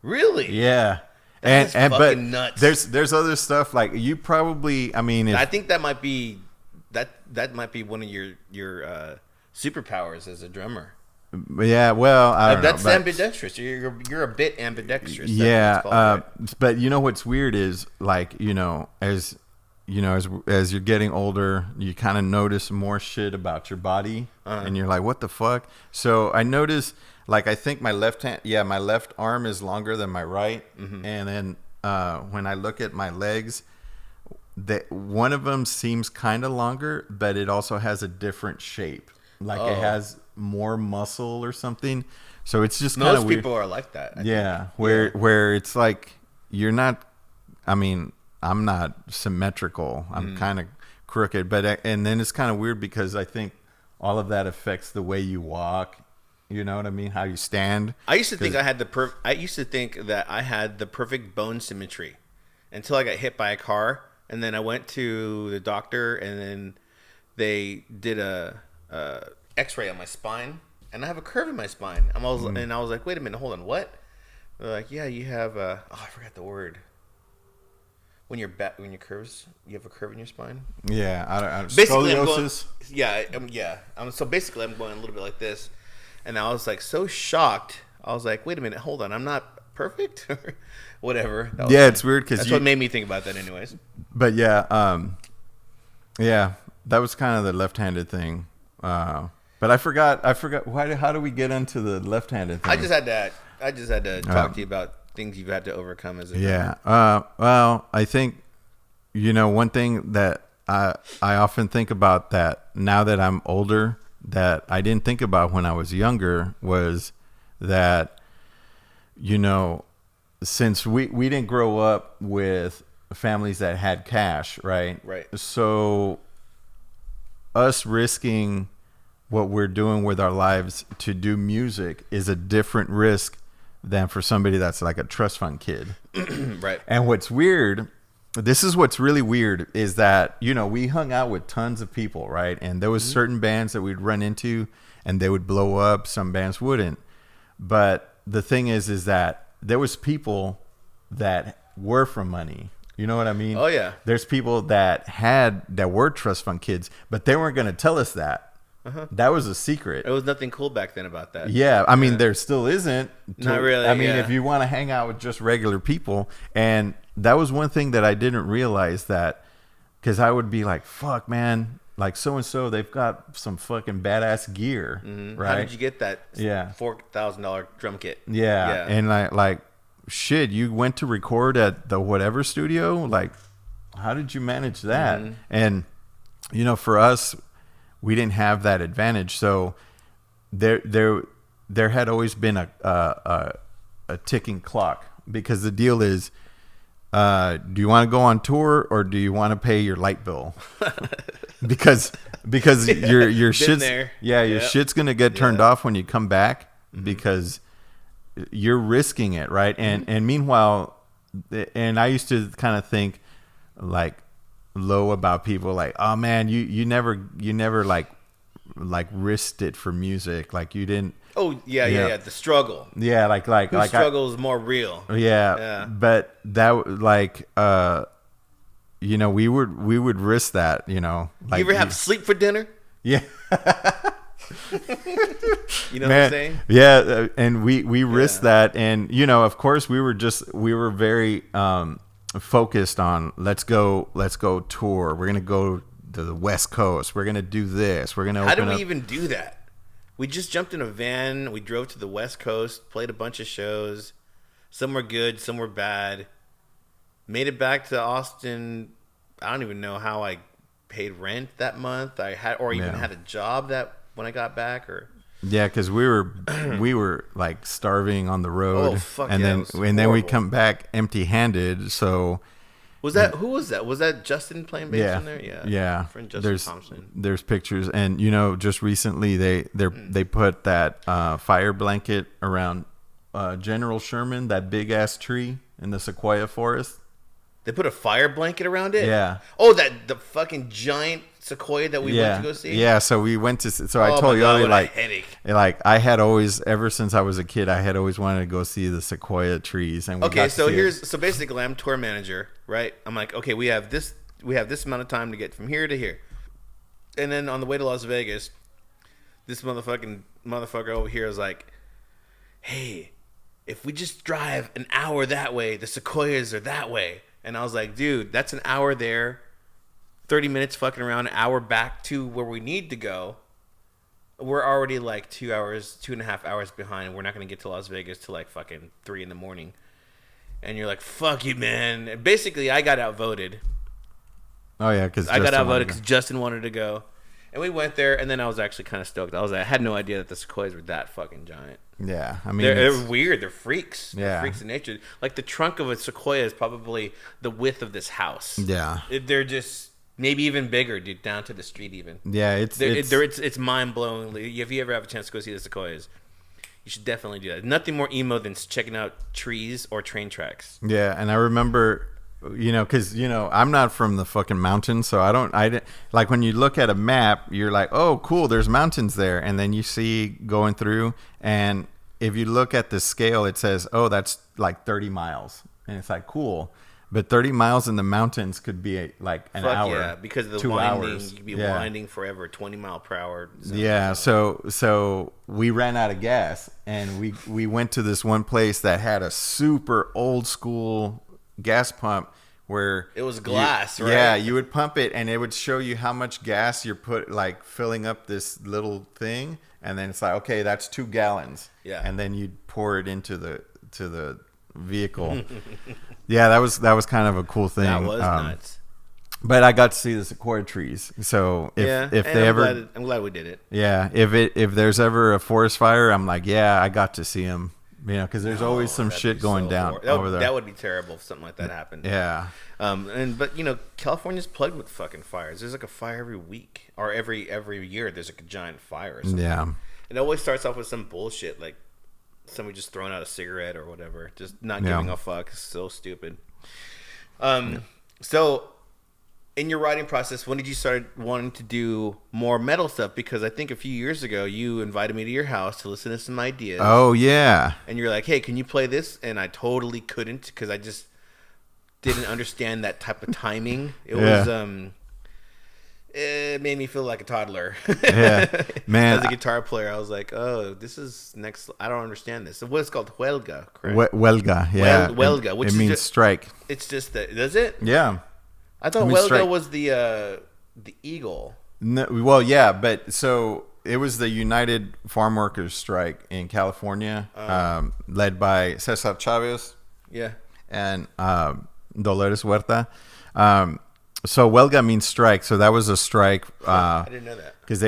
Really? Yeah. That's and fucking but nuts. There's other stuff like you probably, I mean, I think that might be one of your superpowers as a drummer. Yeah, well, I don't know. That's ambidextrous. You're a bit ambidextrous. Yeah, right? But what's weird is like as you're getting older, you kind of notice more shit about your body, and you're like, what the fuck? So I noticed, like, I think my left arm is longer than my right, and then when I look at my legs, one of them seems kind of longer, but it also has a different shape. Like it has more muscle or something. So it's just kind of weird. Most people are like that. Where it's like you're not. I mean, I'm not symmetrical. I'm kind of crooked, and then it's kind of weird because I think all of that affects the way you walk. You know what I mean? How you stand. I used to think I had that I had the perfect bone symmetry until I got hit by a car, and then I went to the doctor, and then they did a X-ray on my spine, and I have a curve in my spine. And I was like, wait a minute, hold on, what? They're like, yeah, you have I forgot the word. When your curves, you have a curve in your spine. Yeah, I don't. Basically, scoliosis. So basically, I'm going a little bit like this, and I was like so shocked. I was like, wait a minute, hold on, I'm not perfect, whatever. It's weird because that's what made me think about that, anyways. But yeah, that was kind of the left-handed thing. But I forgot. How do we get into the left-handed thing? I just had to talk to you about things you've had to overcome as a drummer. Well, I think one thing that I often think about that now that I'm older that I didn't think about when I was younger was that since we didn't grow up with families that had cash, right? So us risking what we're doing with our lives to do music is a different risk than for somebody that's like a trust fund kid. Right. And what's weird, this is what's really weird, is that, we hung out with tons of people, right? And there was certain bands that we'd run into and they would blow up. Some bands wouldn't. But the thing is that there was people that were from money. You know what I mean? Oh, yeah. There's people that were trust fund kids, but they weren't going to tell us that. That was a secret. There was nothing cool back then about that. Yeah, I mean, there still isn't. Not really. I mean, if you want to hang out with just regular people, and that was one thing that I didn't realize that, because I would be like, "Fuck, man." Like so-and-so, they've got some fucking badass gear, right? How did you get that? Yeah, $4,000 drum kit. Yeah, and like, shit, you went to record at the whatever studio. Like, how did you manage that? And for us, we didn't have that advantage. So there there had always been a ticking clock, because the deal is, do you want to go on tour or do you want to pay your light bill? because your shit's there. your shit's gonna get turned off when you come back, because you're risking it, right? And meanwhile, and I used to kind of think like low about people, like, oh man, you never like risked it for music, like you didn't. Oh yeah. The struggle. Yeah, like the struggle is more real. Yeah. But that, like, we would risk that, Like, you ever have sleep for dinner? Yeah. You know what I'm saying? Yeah, and we risked that, and of course we were very focused on let's go tour. We're gonna go to the West Coast. We're gonna do this. We're gonna. How did we even do that? We just jumped in a van. We drove to the West Coast, played a bunch of shows. Some were good, some were bad. Made it back to Austin. I don't even know how I paid rent that month. I had had a job that when I got back, or because we were like starving on the road. Oh fuck! And then we come back empty-handed. So who was that? Was that Justin playing bass in there? Yeah. Friend Justin Thompson. There's pictures, and just recently they put that fire blanket around General Sherman, that big ass tree in the Sequoia Forest. They put a fire blanket around it? Yeah. Oh, the fucking giant sequoia that we went to go see? Yeah, so we went to... So I told you earlier, like, I had always, ever since I was a kid, I had always wanted to go see the sequoia trees. And so basically I'm tour manager, right? I'm like, okay, we have this amount of time to get from here to here. And then on the way to Las Vegas, this motherfucker over here is like, hey, if we just drive an hour that way, the sequoias are that way. And I was like, dude, that's an hour there, 30 minutes fucking around, an hour back to where we need to go. We're already like 2.5 hours behind. We're not going to get to Las Vegas till like fucking 3 a.m. And you're like, fuck you, man. And basically, I got outvoted. Oh, yeah, because I got outvoted because Justin wanted to go. And we went there, and then I was actually kind of stoked. I had no idea that the sequoias were that fucking giant. Yeah, I mean, they're weird. They're freaks. Yeah, they're freaks in nature. Like the trunk of a sequoia is probably the width of this house. Yeah, they're just maybe even bigger, dude, down to the street even. Yeah, it's mind blowing. If you ever have a chance to go see the sequoias, you should definitely do that. Nothing more emo than checking out trees or train tracks. Yeah, and I remember. Because I'm not from the fucking mountains, so I didn't like when you look at a map, you're like, oh, cool, there's mountains there, and then you see going through, and if you look at the scale, it says, oh, that's like 30 miles, and it's like, cool, but 30 miles in the mountains could be like an hour. Yeah, because of the 2 winding, hours. you'd be winding forever, 20 mile per hour. Yeah, so we ran out of gas, and we went to this one place that had a super old school gas pump where it was glass, right? Yeah, you would pump it and it would show you how much gas you're filling up this little thing, and then it's like, okay, that's 2 gallons. Yeah. And then you'd pour it into the vehicle. Yeah, that was kind of a cool thing. That was nuts. But I got to see the sequoia trees. So I'm glad we did it. Yeah, if there's ever a forest fire, I'm like, yeah, I got to see them. Because there's always some shit going down over there. That would be terrible if something like that happened. Yeah. But California's plugged with fucking fires. There's like a fire every week or every year. There's like a giant fire or something. Yeah. It always starts off with some bullshit, like somebody just throwing out a cigarette or whatever, just not giving a fuck. It's so stupid. So in your writing process, when did you start wanting to do more metal stuff? Because I think a few years ago, you invited me to your house to listen to some ideas. Oh, yeah. And you're like, hey, can you play this? And I totally couldn't because I just didn't understand that type of timing. It made me feel like a toddler. Yeah, man. As a guitar player, I was like, oh, this is next. I don't understand this. So what is called huelga, correct? Huelga, yeah. Huelga, which means strike. It's just that, does it? Yeah. I thought huelga was the eagle. No, well, yeah, but so it was the United Farm Workers strike in California, led by Cesar Chavez. Yeah. And Dolores Huerta. So huelga means strike. So that was a strike. I didn't know that. Because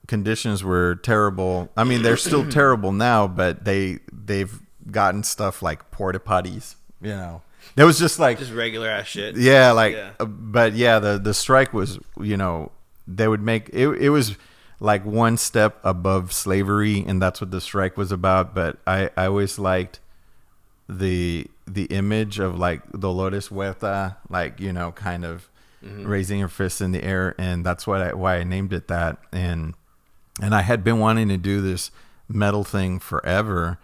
conditions were terrible. I mean, they're still terrible now, but they've gotten stuff like porta potties. You know, there was just like Just regular ass shit. yeah, like Yeah. but yeah, the strike was, you know, they would make it. It was like one step above slavery, and that's what the strike was about. But I always liked the image of like Dolores Huerta, like, you know, kind of raising her fist in the air, and that's why I named it that. And I had been wanting to do this metal thing forever,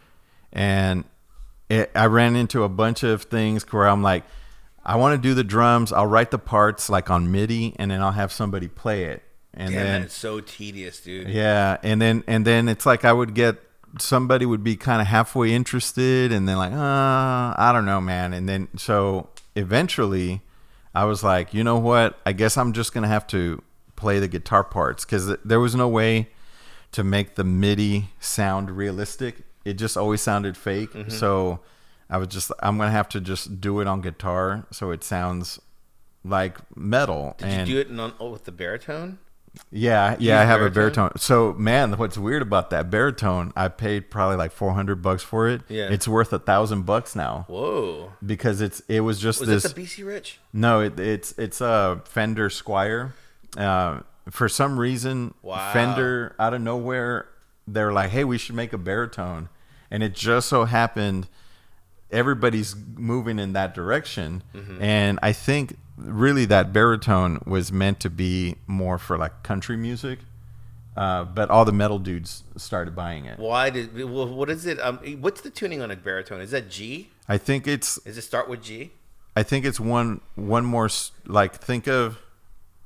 and I ran into a bunch of things where I'm like, I want to do the drums. I'll write the parts like on MIDI, and then I'll have somebody play it. And Damn, then it's so tedious, dude. yeah, and then it's like I would get somebody would be kind of halfway interested, and then like, I don't know, man. And then so eventually, I was like, you know what? I guess I'm just gonna have to play the guitar parts, because there was no way to make the MIDI sound realistic. It just always sounded fake. So I'm gonna have to just do it on guitar so it sounds like metal. Did you do it with the baritone? Yeah, Use I have a baritone? baritone. So, man, what's weird about that baritone? I paid probably like $400 for it. Yeah. It's worth $1,000 now Whoa. because it was just Was this. that the BC Rich? No, it's a Fender Squire. For some reason, Wow. Fender out of nowhere, they're like, "Hey, we should make a baritone," and it just so happened everybody's moving in that direction, and I think really that baritone was meant to be more for like country music, but all the metal dudes started buying it. What is it? What's the tuning on a baritone? Is that G? I think it's Does it start with G? one more like think of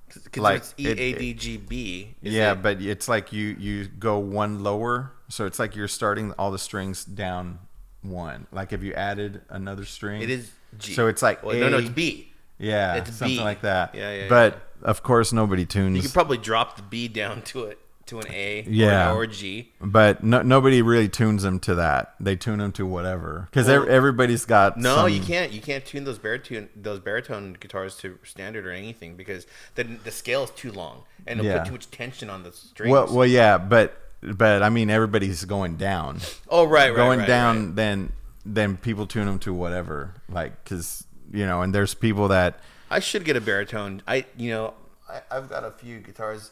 Because like it's EADGB. yeah, but it's like you go one lower, so it's like you're starting all the strings down one. Like if you added another string, It is G. So it's like no, it's B. Yeah, It's something B. like that. Yeah, but of course, nobody tunes. You could probably drop the B down to an A Yeah. or a G. But nobody really tunes them to that. They tune them to whatever, because everybody's got. No, some, you can't. You can't tune those baritone guitars to standard or anything, because then the scale is too long and it'll Yeah. put too much tension on the strings. Well, yeah, but I mean, everybody's going down. Oh, right. Going down, right. then people tune them to whatever, like because and there's people that. I should get a baritone. I've got a few guitars,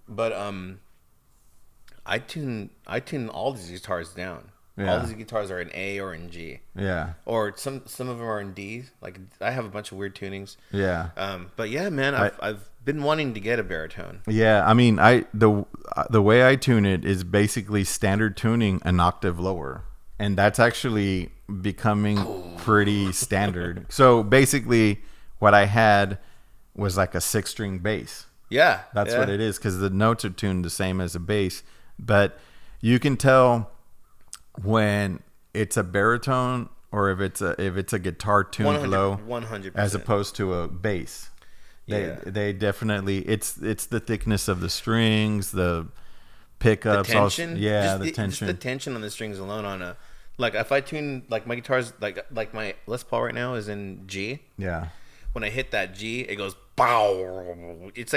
but I tune all these guitars down. Yeah. All these guitars are in A or in G. Yeah. Or some of them are in D. Like I have a bunch of weird tunings. Yeah. But yeah, man, I've been wanting to get a baritone. Yeah, I mean, the way I tune it is basically standard tuning an octave lower, and that's actually becoming pretty standard. So basically, what I had was like a 6-string bass. Yeah, That's what it is, because the notes are tuned the same as a bass, but you can tell when it's a baritone or if it's a guitar tuned low, 100%, as opposed to a bass. They definitely it's the thickness of the strings, the pickups, the tension. The tension. Just the tension on the strings alone on a like if I tune like my guitars like my Les Paul right now is in G. Yeah. When I hit that G, it goes bow. It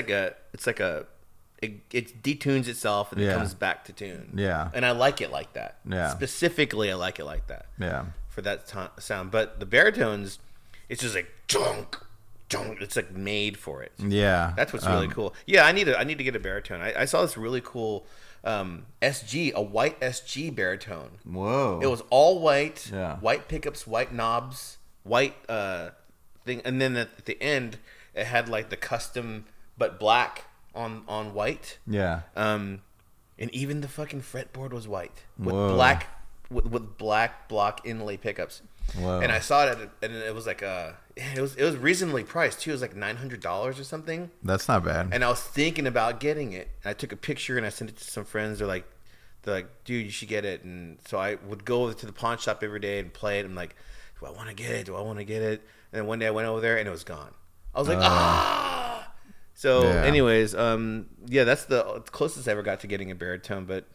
detunes itself and it comes back to tune. Yeah. And I like it like that. Yeah. Specifically, I like it like that. Yeah. For that sound. But the baritones, it's just like junk. It's like made for it. Yeah. That's what's really cool. Yeah, I need to get a baritone. I saw this really cool SG, a white SG baritone. Whoa. It was all white, Yeah. white pickups, white knobs, white thing, and then at the end it had like the custom but black on white. Yeah. And even the fucking fretboard was white with Whoa. black with black block inlay pickups. Whoa. And I saw it and it was like it was reasonably priced too. It was like $900 or something. That's not bad. And I was thinking about getting it. And I took a picture and I sent it to some friends. They're like, dude, you should get it. And so I would go over to the pawn shop every day and play it. I'm like, do I want to get it? Do I want to get it? And then one day I went over there and it was gone. I was like, So, anyways, that's the closest I ever got to getting a baritone. But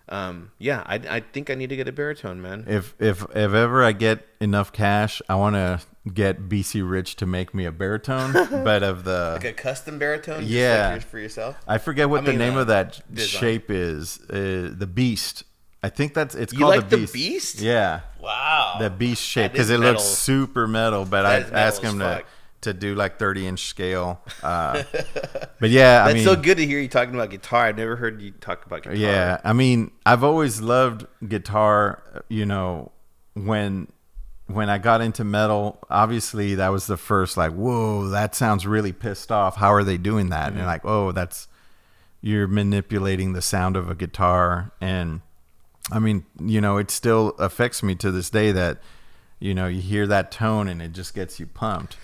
I think I need to get a baritone, man. If ever I get enough cash, I want to get BC Rich to make me a baritone, but of the Like a custom baritone? Yeah. Just like for yourself? I forget what the name of that design. shape is. The Beast. I think it's You called like the the Beast. Beast? Yeah. Wow. The Beast shape, That is because it metal. looks super metal, but That I is metal asked as him fuck. to do like 30-inch scale. But yeah, That's so good to hear you talking about guitar. I've never heard you talk about guitar. Yeah, I mean, I've always loved guitar. When I got into metal, obviously that was the first like, whoa, that sounds really pissed off. How are they doing that? Mm-hmm. And like, oh, you're manipulating the sound of a guitar. And I mean, it still affects me to this day that, you hear that tone and it just gets you pumped.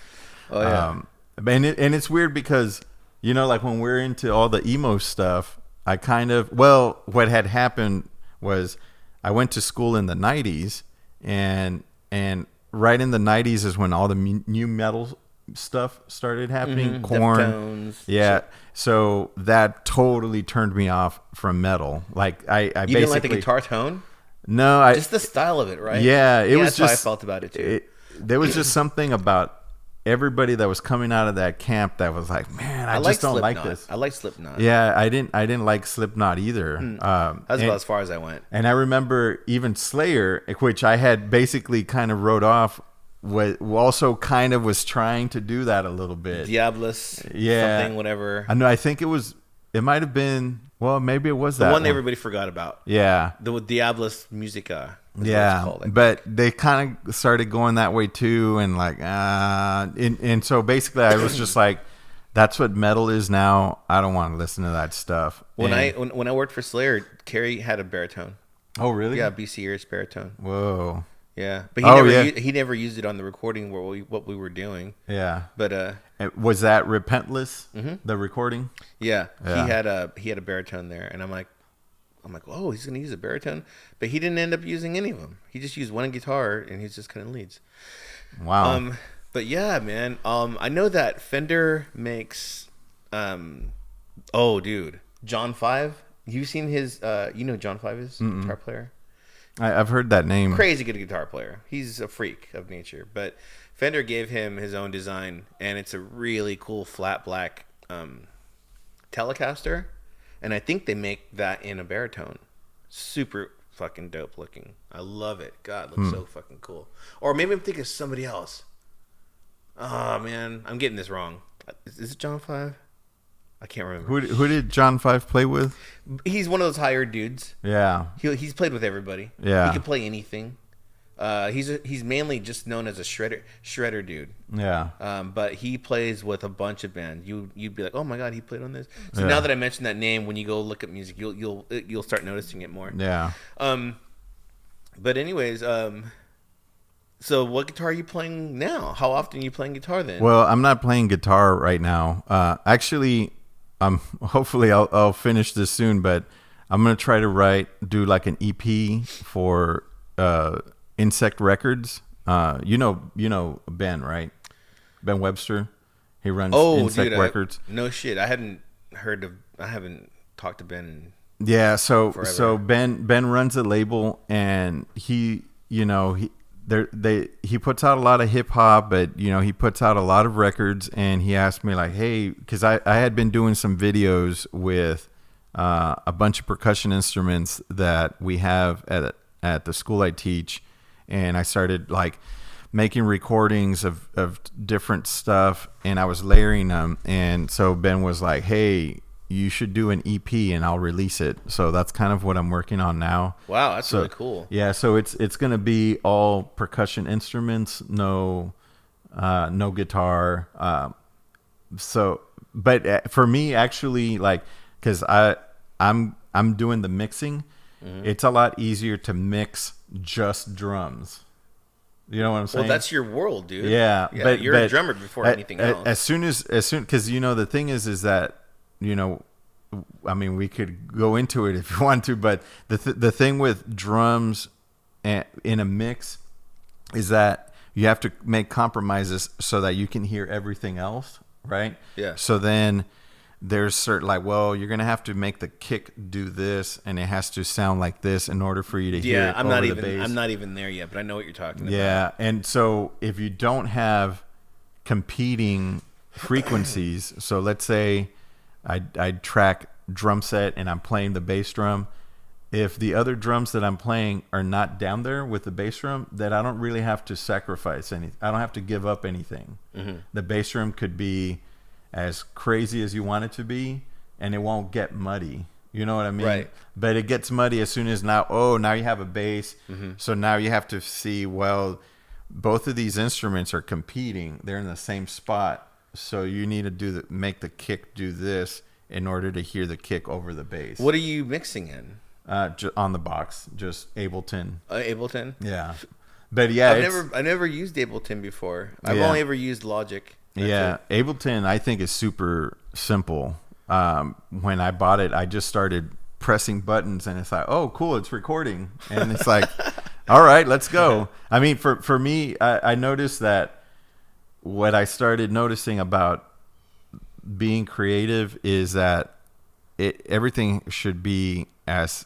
Oh, yeah. And it's weird because, like when we're into all the emo stuff, what had happened was I went to school in the 90s and right in the 90s is when all the new metal stuff started happening. Korn. Deftones. Yeah. So that totally turned me off from metal. Like I You basically didn't like the guitar tone? No, Just the style of it, right? Yeah, it was that's how I just felt about it too. There was just something about everybody that was coming out of that camp that was like, man, I just don't like this. I like Slipknot. Yeah, I didn't like Slipknot either. That's about as far as I went. And I remember even Slayer, which I had basically kind of wrote off, also kind of was trying to do that a little bit. Diabolus, Yeah. something, whatever. I know. I think it might have been. Well, maybe it was The that one that everybody forgot about. Yeah. The Diabolus Musica. is what it's Yeah, called, but they kind of started going that way too, and like, and so basically, I was just like, "That's what metal is now. I don't want to listen to that stuff." when I worked for Slayer, Kerry had a baritone. Oh, really? Yeah, BC Ears baritone. Whoa. Yeah, but he never used it on the recording what we were doing. Yeah. But Was that Repentless? The recording? yeah, Yeah. he had a baritone there, and I'm like, oh, he's gonna use a baritone, but he didn't end up using any of them. He just used one guitar, and he's just kind of leads. Wow. But yeah, man. I know that Fender makes. Oh, dude, John 5. You've seen his. John 5 is guitar player. I've heard that name. Crazy good guitar player. He's a freak of nature. But Fender gave him his own design, and it's a really cool flat black Telecaster. And I think they make that in a baritone. Super fucking dope looking. I love it. God, it looks so fucking cool. Or maybe I'm thinking of somebody else. Oh, man. I'm getting this wrong. Is it John 5? I can't remember. Who did John 5 play with? He's one of those hired dudes. Yeah. He's played with everybody. Yeah. He can play anything. He's mainly just known as a shredder dude. Yeah. But he plays with a bunch of bands. You'd be like, oh my god, he played on this. So Yeah. now that I mentioned that name, when you go look at music, you'll start noticing it more. Yeah. But anyways, so what guitar are you playing now? How often are you playing guitar then? Well, I'm not playing guitar right now. Actually, hopefully I'll finish this soon, but I'm gonna try to do like an EP for Insect Records. You know Ben, right? Ben Webster. He runs Insect Records. No shit. I haven't talked to Ben. Yeah, so Forever. Ben runs a label, and he puts out a lot of hip hop, but he puts out a lot of records. And he asked me like, hey, because I had been doing some videos with a bunch of percussion instruments that we have at the school I teach, and I started like making recordings of different stuff, and I was layering them. And so Ben was like, hey, you should do an EP and I'll release it. So that's kind of what I'm working on now. Wow, that's really cool. Yeah, so it's going to be all percussion instruments, no guitar. But for me, actually, like, because I'm doing the mixing, it's a lot easier to mix just drums. You know what I'm saying? Well, that's your world, dude. Yeah, but you're a drummer before anything else. As soon, because the thing is that, I mean, we could go into it if you want to, but the thing with drums in a mix is that you have to make compromises so that you can hear everything else, right? Yeah. So then there's certain like, well, you're gonna have to make the kick do this, and it has to sound like this in order for you to hear it I'm over not the even bass. I'm not even there yet, but I know what you're talking about. Yeah, and so if you don't have competing frequencies, so let's say I track drum set and I'm playing the bass drum. If the other drums that I'm playing are not down there with the bass drum, then I don't really have to sacrifice anything. I don't have to give up anything. The bass drum could be as crazy as you want it to be, and it won't get muddy. You know what I mean? Right. But it gets muddy as soon as now you have a bass. So now you have to see, well, both of these instruments are competing. They're in the same spot. So you need to make the kick do this in order to hear the kick over the bass. What are you mixing in? On the box, just Ableton. Ableton? Yeah. But yeah, I never used Ableton before. I've Yeah. only ever used Logic. That's it. Ableton I think is super simple. When I bought it, I just started pressing buttons, and it's like, oh, cool, it's recording, and it's like, all right, let's go. I mean, for me, I noticed that what I started noticing about being creative is that everything should be as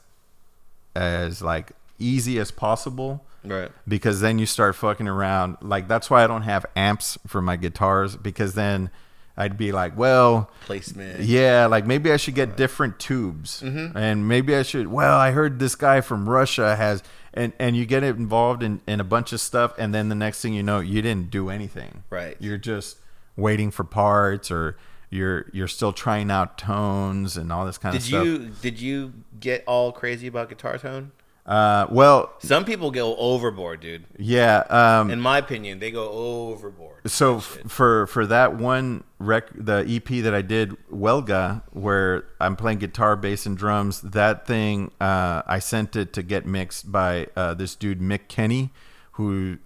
like easy as possible. Right. Because then you start fucking around. Like, that's why I don't have amps for my guitars, because then I'd be like, well, Placement. yeah, like maybe I should get different tubes, and maybe I should, well, I heard this guy from Russia has, and you get involved in a bunch of stuff, and then the next thing you know, you didn't do anything. Right. You're just waiting for parts, or you're still trying out tones and all this kind of stuff. Did you get all crazy about guitar tone? Well, Some people go overboard, dude. yeah. In my opinion, they go overboard. So for that one the EP that I did, Welga, where I'm playing guitar, bass, and drums, that thing, I sent it to get mixed by this dude Mick Kenny, who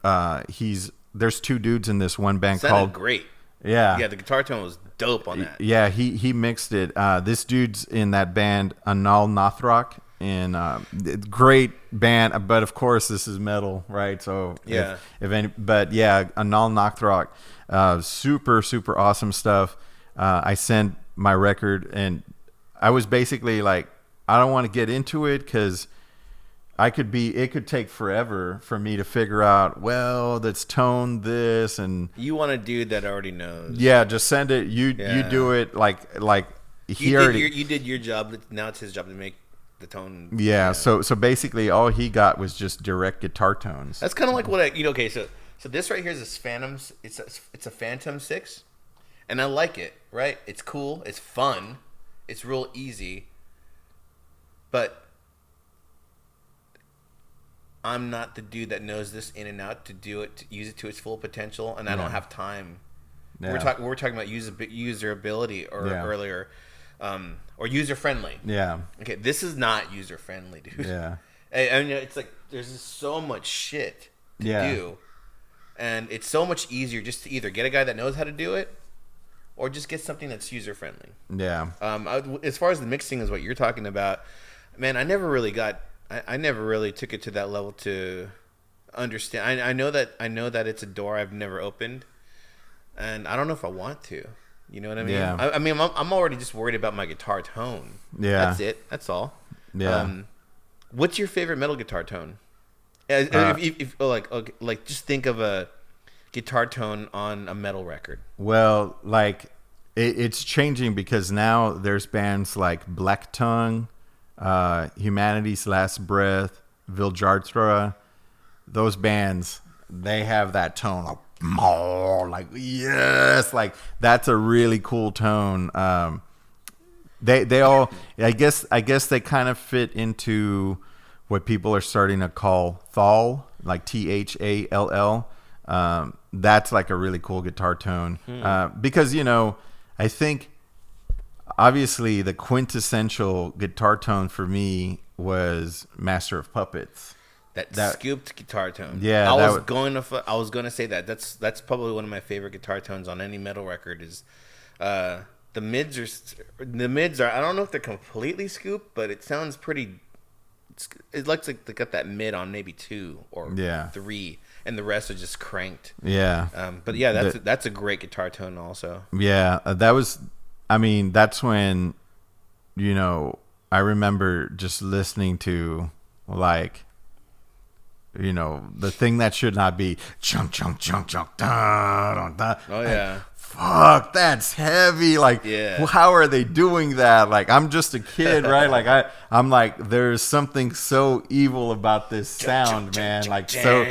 there's two dudes in this one band Sounded called great. Yeah. Yeah, the guitar tone was dope on that. Yeah, he mixed it. This dude's in that band, Anal Nathrock, and great band. But of course, this is metal, right? So Yeah. But yeah, Anal Nathrock, super super awesome stuff. I sent my record, and I was basically like, I don't want to get into it because it could take forever for me to figure out, well, let's tone this, and You want a dude that already knows. yeah, just send it. You Yeah. do it like You did your job. Now it's his job to make the tone. yeah. So basically, all he got was just direct guitar tones. That's kind of like what okay. So this right here is this Phantoms. It's a Phantom 6, and I like it. Right? It's cool. It's fun. It's real easy. But I'm not the dude that knows this in and out to do it, to use it to its full potential, and I don't have time. Yeah. We're talking about usability earlier, or user friendly. Yeah. Okay, this is not user friendly, dude. Yeah. I mean, it's like there's just so much shit to Yeah. do, and it's so much easier just to either get a guy that knows how to do it, or just get something that's user friendly. Yeah. As far as the mixing is what you're talking about, man, I never really took it to that level to understand. I know that it's a door I've never opened, and I don't know if I want to. You know what I mean? Yeah. I mean, I'm already just worried about my guitar tone. Yeah. That's it. That's all. Yeah. What's your favorite metal guitar tone? Like just think of a guitar tone on a metal record. Well, like it's changing because now there's bands like Black Tongue, Humanity's Last Breath, Viljartra. Those bands, they have that tone of like, yes, like that's a really cool tone. They all, I guess they kind of fit into what people are starting to call thal, like THALL. That's like a really cool guitar tone. Because, I think obviously the quintessential guitar tone for me was Master of Puppets. That scooped guitar tone. Yeah, I was going to say that. That's probably one of my favorite guitar tones on any metal record. Is the mids are I don't know if they're completely scooped, but it sounds pretty. It looks like they got that mid on maybe 2 or 3, and the rest are just cranked. Yeah. But yeah, that's a great guitar tone also. Yeah, that was I mean, that's when, I remember just listening to, like, the thing that should not be chunk, chunk, chunk, chunk, da, da, da. Oh, yeah. Like, fuck, that's heavy. Like, how are they doing that? Like, I'm just a kid, right? Like, I'm like, there's something so evil about this sound, man. Like, so,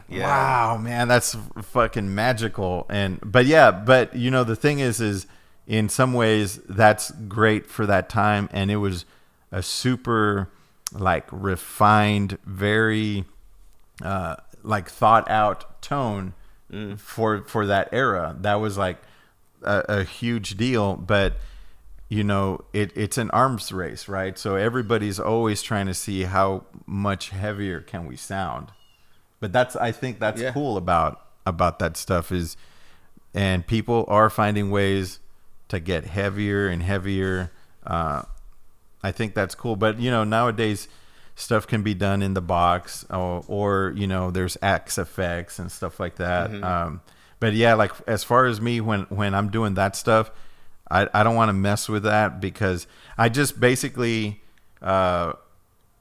wow, man, that's fucking magical. But the thing is in some ways that's great for that time. And it was a super, like, refined, very, like, thought out tone for that era. That was like a huge deal. But it's an arms race, right? So everybody's always trying to see how much heavier can we sound. But I think that's cool about that stuff and people are finding ways to get heavier and heavier. I think that's cool. But nowadays stuff can be done in the box, or there's Axe effects and stuff like that. Mm-hmm. But yeah, like, as far as me, when I'm doing that stuff, I don't want to mess with that, because I just basically, I'm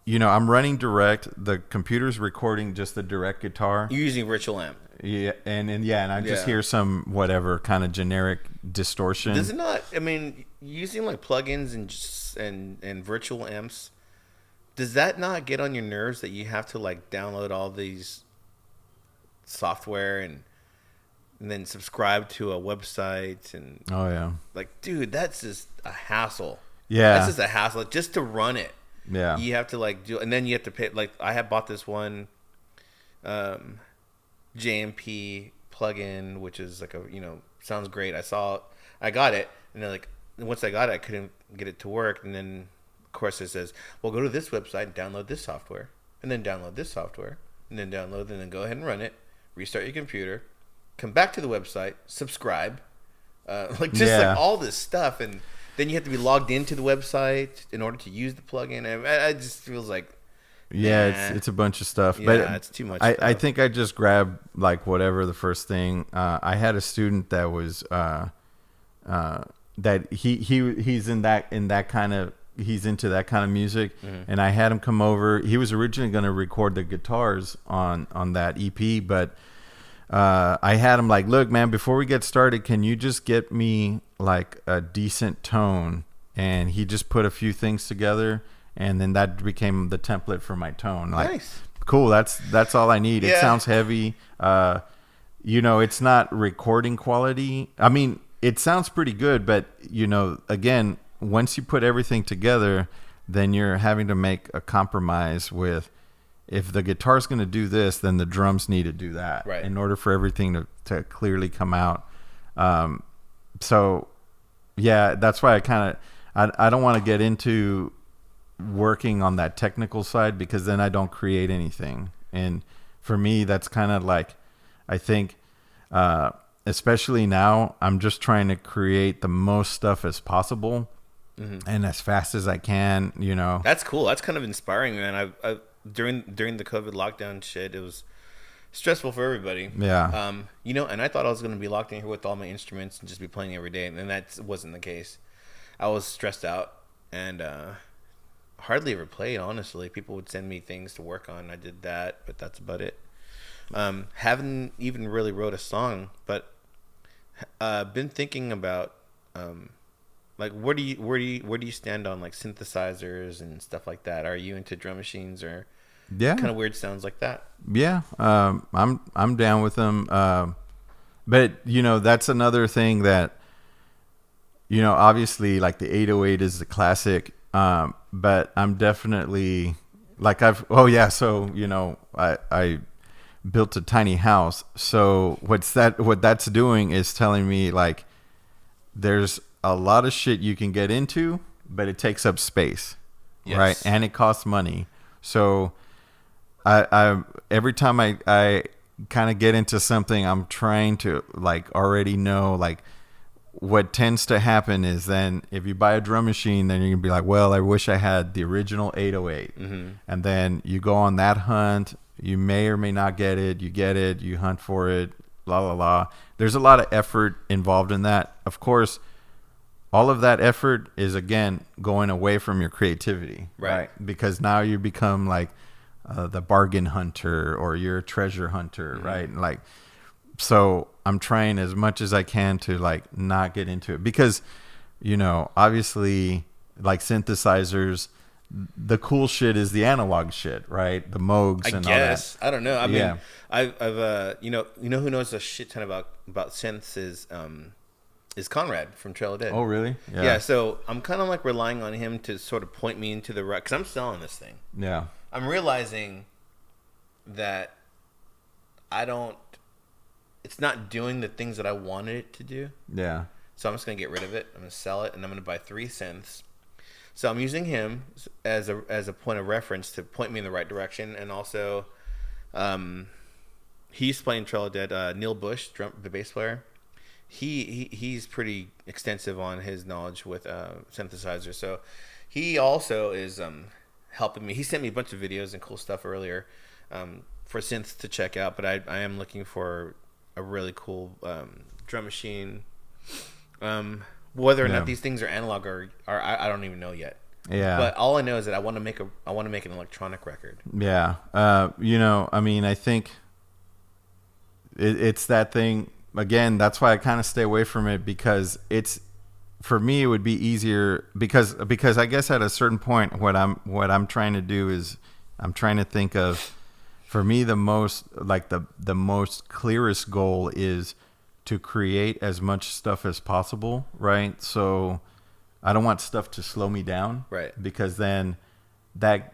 running direct. The computer's recording just the direct guitar. You're using virtual amp. Yeah, and I just hear some whatever kind of generic distortion. Does it not? I mean, using like plugins and virtual amps, does that not get on your nerves that you have to like download all these software and then subscribe to a website and like, dude, that's just a hassle. Yeah, that's just a hassle just to run it. Yeah, you have to like do, and then you have to pay. Like, I have bought this one JMP plugin, which is like sounds great. I got it, and then like once I got it, I couldn't get it to work, and then of course it says, well, go to this website and download this software, and then download this software, and then download, and then go ahead and run it, restart your computer, come back to the website, subscribe, like all this stuff, and then you have to be logged into the website in order to use the plugin. And it just feels like, it's a bunch of stuff. Yeah, but it's too much. I think I just grabbed like whatever the first thing. I had a student that was that he's in that kind of, he's into that kind of music, and I had him come over. He was originally going to record the guitars on that EP, but I had him like, look, man, before we get started, can you just get me like a decent tone? And he just put a few things together, and then that became the template for my tone. Like, nice. Cool. That's all I need. It sounds heavy. It's not recording quality. I mean, it sounds pretty good, but again, once you put everything together, then you're having to make a compromise with, if the guitar's going to do this, then the drums need to do that, right, in order for everything to clearly come out. So yeah, that's why I don't want to get into working on that technical side, because then I don't create anything. And for me, that's kind of like, I think, especially now, I'm just trying to create the most stuff as possible, and as fast as I can. That's cool. That's kind of inspiring, man. I during the COVID lockdown shit, it was stressful for everybody. Yeah. And I thought I was going to be locked in here with all my instruments and just be playing every day, and that wasn't the case. I was stressed out and hardly ever played, honestly. People would send me things to work on. I did that, but that's about it. Haven't even really wrote a song, but been thinking about like, where do you stand on like synthesizers and stuff like that? Are you into drum machines or kind of weird sounds like that? Yeah, I'm down with them. But that's another thing that, obviously, like, the 808 is the classic. But I'm definitely like, so I built a tiny house. So what that's doing is telling me, like, there's a lot of shit you can get into, but it takes up space, right? And it costs money. So I every time I kind of get into something, I'm trying to like already know, like, what tends to happen is, then if you buy a drum machine, then you're gonna be like, well, I wish I had the original 808. And then you go on that hunt. You may or may not get it. You get it. You hunt for it. La la la. There's a lot of effort involved in that. Of course, all of that effort is again going away from your creativity, Right. Because now you become like the bargain hunter or you're a treasure hunter, right? Like, so I'm trying as much as I can to like not get into it because, you know, obviously like synthesizers, the cool shit is the analog shit, right? The Moogs and all that. I don't know. I mean, Yeah. I've you know who knows a shit ton about synths is Conrad from Trail of Dead. Oh, really? Yeah. So I'm kind of like relying on him to sort of point me into the right, because I'm selling this thing. Yeah. I'm realizing that it's not doing the things that I wanted it to do. Yeah. So I'm just going to get rid of it. I'm going to sell it, and I'm going to buy 3 synths. So I'm using him as a point of reference to point me in the right direction. And also, he's playing Trail of Dead. Neil Bush, the bass player, he's pretty extensive on his knowledge with synthesizers. So he also is helping me. He sent me a bunch of videos and cool stuff earlier for synths to check out. But I am looking for a really cool drum machine. Whether or not these things are analog or I don't even know yet. Yeah. But all I know is that I want to make an electronic record. Yeah. You know, I mean, I think it's that thing again. That's why I kind of stay away from it because for me, it would be easier because I guess at a certain point, what I'm trying to do is I'm trying to think of, for me, the most clearest goal is to create as much stuff as possible, right? So I don't want stuff to slow me down, right? Because then that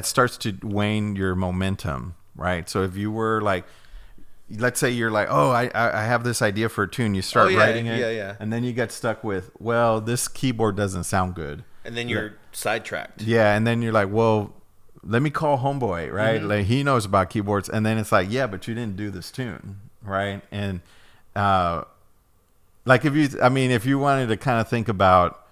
starts to wane your momentum, right? So if you were like, let's say you're like, oh, I have this idea for a tune, you start writing it, and then you get stuck with, well, this keyboard doesn't sound good, and then you're sidetracked. Yeah, and then you're like, well, let me call homeboy, right? Like he knows about keyboards, and then it's like, yeah, but you didn't do this tune. Right. And like if you wanted to kind of think about,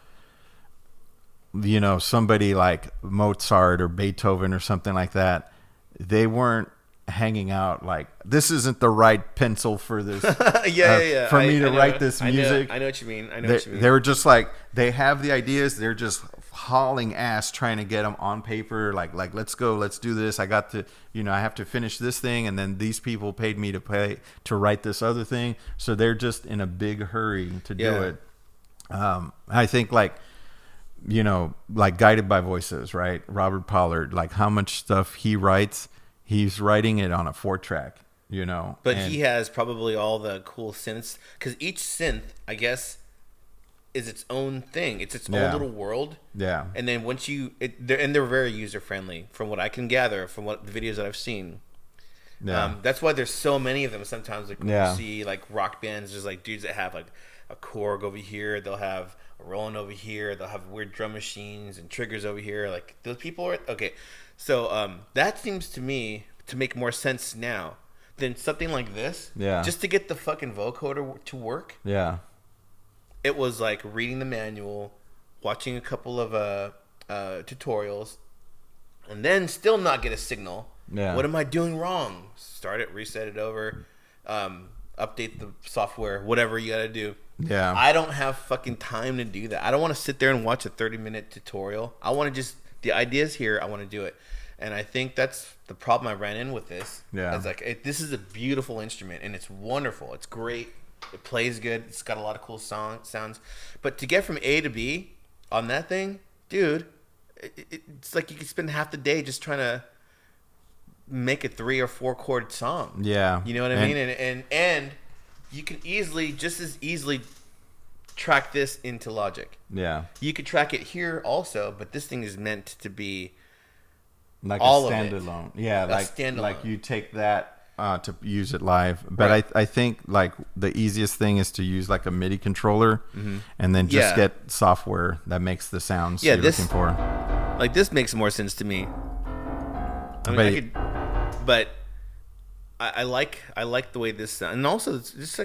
you know, somebody like Mozart or Beethoven or something like that, they weren't hanging out like, this isn't the right pencil for this. For me to write this music. I know what you mean. They were just like, they have the ideas. They're just hauling ass trying to get them on paper. Like let's go, let's do this. I got to, you know, I have to finish this thing. And then these people paid me to write this other thing. So they're just in a big hurry to do it. I think like, you know, like Guided by Voices, right? Robert Pollard, like how much stuff he writes, he's writing it on a 4-track, you know. But he has probably all the cool synths, because each synth, I guess, is its own thing. It's its own little world. Yeah. And then once they're very user friendly, from what I can gather from what the videos that I've seen. Yeah. That's why there's so many of them. Sometimes like you see like rock bands, there's like dudes that have like a Korg over here, they'll have a Roland over here, they'll have weird drum machines and triggers over here. Like those people are okay. So that seems to me to make more sense now than something like this. Yeah. Just to get the fucking vocoder to work. Yeah. It was like reading the manual, watching a couple of tutorials, and then still not get a signal. Yeah. What am I doing wrong? Start it, reset it over, update the software, whatever you got to do. Yeah. I don't have fucking time to do that. I don't want to sit there and watch a 30-minute tutorial. I want to just, the idea's here, I want to do it. And I think that's the problem I ran in with this. Yeah. It's like, this is a beautiful instrument, and it's wonderful. It's great. It plays good. It's got a lot of cool sounds. But to get from A to B on that thing, dude, it's like you could spend half the day just trying to make a 3 or 4 chord song. Yeah. You know what I mean? And you can just as easily track this into Logic. Yeah. You could track it here also, but this thing is meant to be like all a standalone. Yeah, like you take that to use it live. But right. I think like the easiest thing is to use like a MIDI controller and then just get software that makes the sounds you're looking for. Like this makes more sense to me. I like the way this sounds. And also this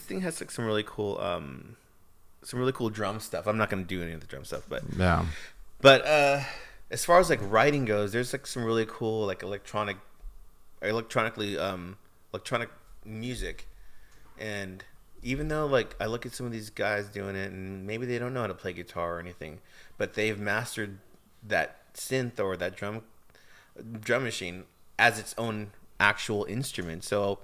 thing has like some really cool drum stuff. I'm not going to do any of the drum stuff, but yeah. But as far as like writing goes, there's like some really cool like electronic music, and even though like I look at some of these guys doing it, and maybe they don't know how to play guitar or anything, but they've mastered that synth or that drum machine as its own actual instrument. So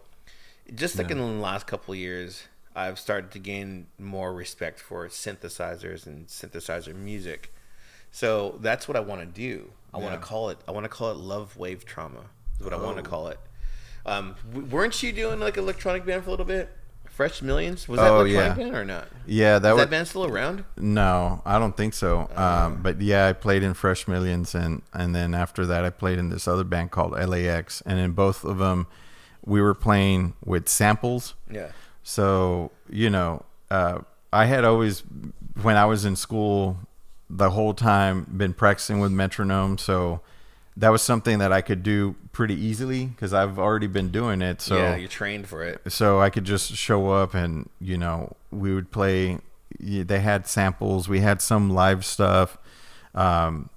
just like in the last couple of years, I've started to gain more respect for synthesizers and synthesizer music. So that's what I want to do. I want to call it love wave trauma. Is what I want to call it. Weren't you doing like electronic band for a little bit? Fresh Millions, was that electronic band or not? Yeah, Is that band still around? No, I don't think so. But yeah, I played in Fresh Millions, and then after that, I played in this other band called LAX, and in both of them, we were playing with samples. Yeah. So I had always, when I was in school, the whole time been practicing with metronome, so that was something that I could do pretty easily because I've already been doing it. So yeah, you trained for it. So I could just show up and, we would play. They had samples. We had some live stuff. And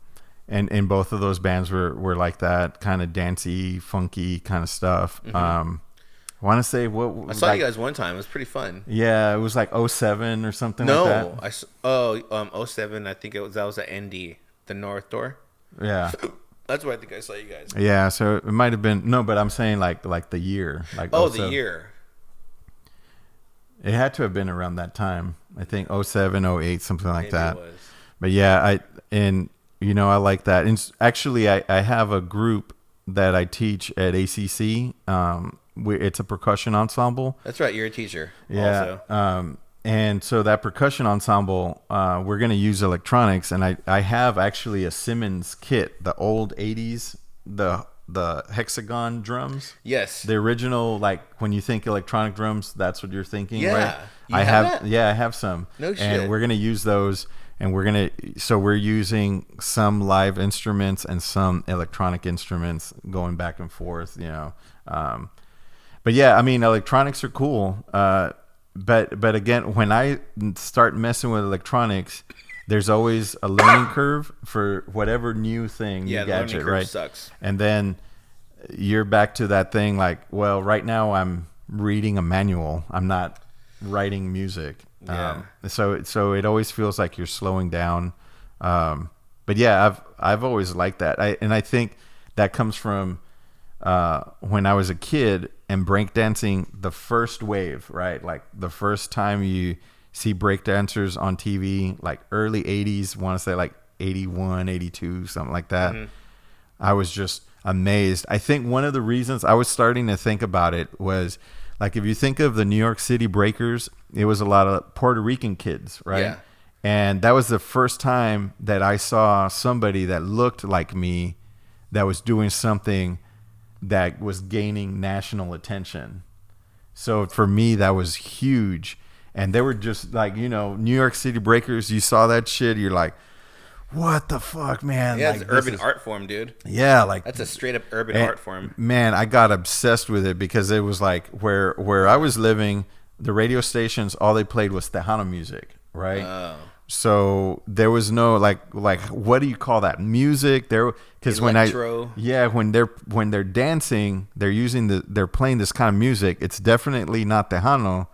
both of those bands were like that, kind of dancey, funky kind of stuff. Mm-hmm. I want to say I saw you guys one time. It was pretty fun. Yeah, it was like 07 or something like that. No, 07. I think that was at ND, the North Door. Yeah. That's where I think I saw you guys. Yeah, so it might have been but I'm saying like the year, like the year. It had to have been around that time. I think 07, 08, something like Maybe that. It was. But yeah, I like that. And actually, I have a group that I teach at ACC. It's a percussion ensemble. That's right. You're a teacher. Yeah. Also. And so that percussion ensemble, we're going to use electronics, and I have actually a Simmons kit, the old 80s, the hexagon drums. Yes. The original, like when you think electronic drums, that's what you're thinking, yeah. right? I have that? Yeah, I have some. No shit. And we're going to use those, and we're using some live instruments and some electronic instruments going back and forth, But yeah, I mean, electronics are cool. But again, when I start messing with electronics, there's always a learning curve for whatever new thing, new gadget, right? Sucks. And then you're back to that thing like, well, right now I'm reading a manual. I'm not writing music. Yeah. So it always feels like you're slowing down. But yeah, I've always liked that. I think that comes from when I was a kid and breakdancing, the first wave, right? Like the first time you see breakdancers on TV, like early 80s, want to say like 81, 82, something like that. Mm-hmm. I was just amazed. I think one of the reasons I was starting to think about it was like, if you think of the New York City breakers, it was a lot of Puerto Rican kids, right? Yeah. And that was the first time that I saw somebody that looked like me that was doing something that was gaining national attention. So for me, that was huge. And they were just like, New York City breakers, you saw that shit, you're like, what the fuck, man? Yeah, like, it's urban art form, dude. Yeah, like that's a straight up urban art form. Man, I got obsessed with it because it was like where I was living, the radio stations, all they played was Tejano music, right? Oh. So there was no like what do you call that music there? Because when they're dancing, they're playing this kind of music. It's definitely not Tejano,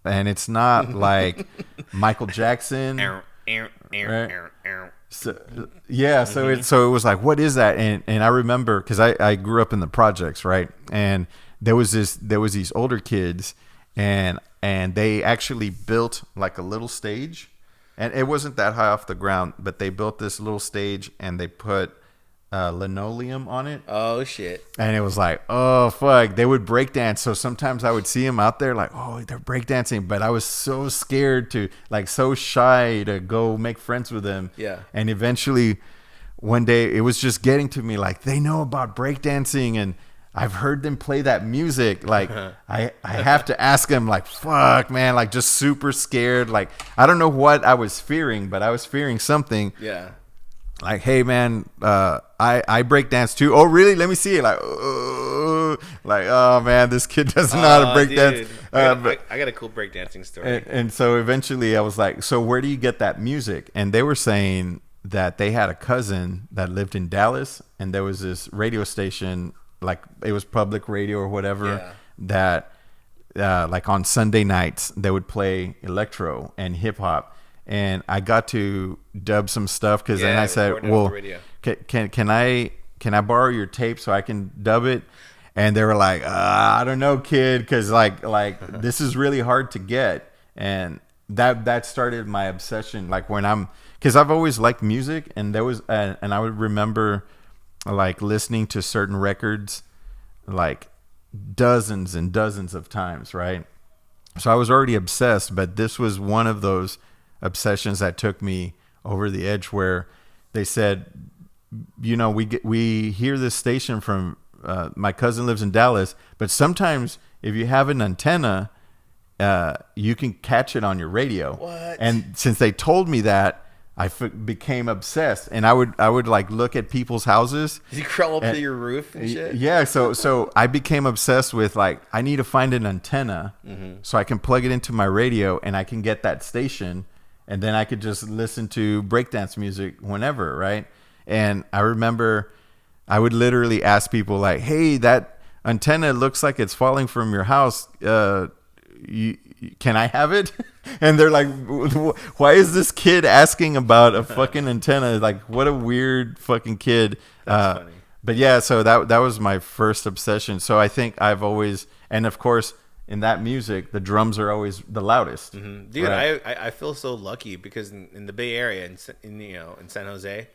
and it's not like Michael Jackson. Right? So yeah, so it was like, what is that? And I remember because I grew up in the projects, right? And there was these older kids, and they actually built like a little stage. And it wasn't that high off the ground, but they built this little stage and they put linoleum on it. Oh, shit. And it was like, oh, fuck. They would break dance. So sometimes I would see them out there like, oh, they're breakdancing. But I was so scared so shy to go make friends with them. Yeah. And eventually one day it was just getting to me like, they know about breakdancing and I've heard them play that music. Like, I have to ask them, like, fuck, man, like, just super scared. Like, I don't know what I was fearing, but I was fearing something. Yeah. Like, hey, man, I break dance too. Oh, really? Let me see it. Like, oh, man, this kid doesn't know how to break dance. I got a cool breakdancing story. And so eventually I was like, so where do you get that music? And they were saying that they had a cousin that lived in Dallas, and there was this radio station, like it was public radio or whatever, that like on Sunday nights, they would play electro and hip hop. And I got to dub some stuff because then I said, well, can I borrow your tape so I can dub it? And they were like, I don't know, kid, because like this is really hard to get. And that started my obsession. Like because I've always liked music, and there was and I would remember like listening to certain records like dozens and dozens of times, right? So I was already obsessed, but this was one of those obsessions that took me over the edge, where they said, we hear this station from my cousin lives in Dallas, but sometimes if you have an antenna, you can catch it on your radio. What? And since they told me that, I became obsessed, and I would like look at people's houses. Did you crawl up to your roof and shit? Yeah, so I became obsessed with like, I need to find an antenna so I can plug it into my radio and I can get that station, and then I could just listen to breakdance music whenever, right? And I remember I would literally ask people like, hey, that antenna looks like it's falling from your house. Can I have it? And they're like, why is this kid asking about a fucking antenna? Like, what a weird fucking kid. That's funny. But yeah, so that was my first obsession. So I think I've always, and of course, in that music, the drums are always the loudest. Mm-hmm. Dude, right? I feel so lucky because in the Bay Area, in San Jose,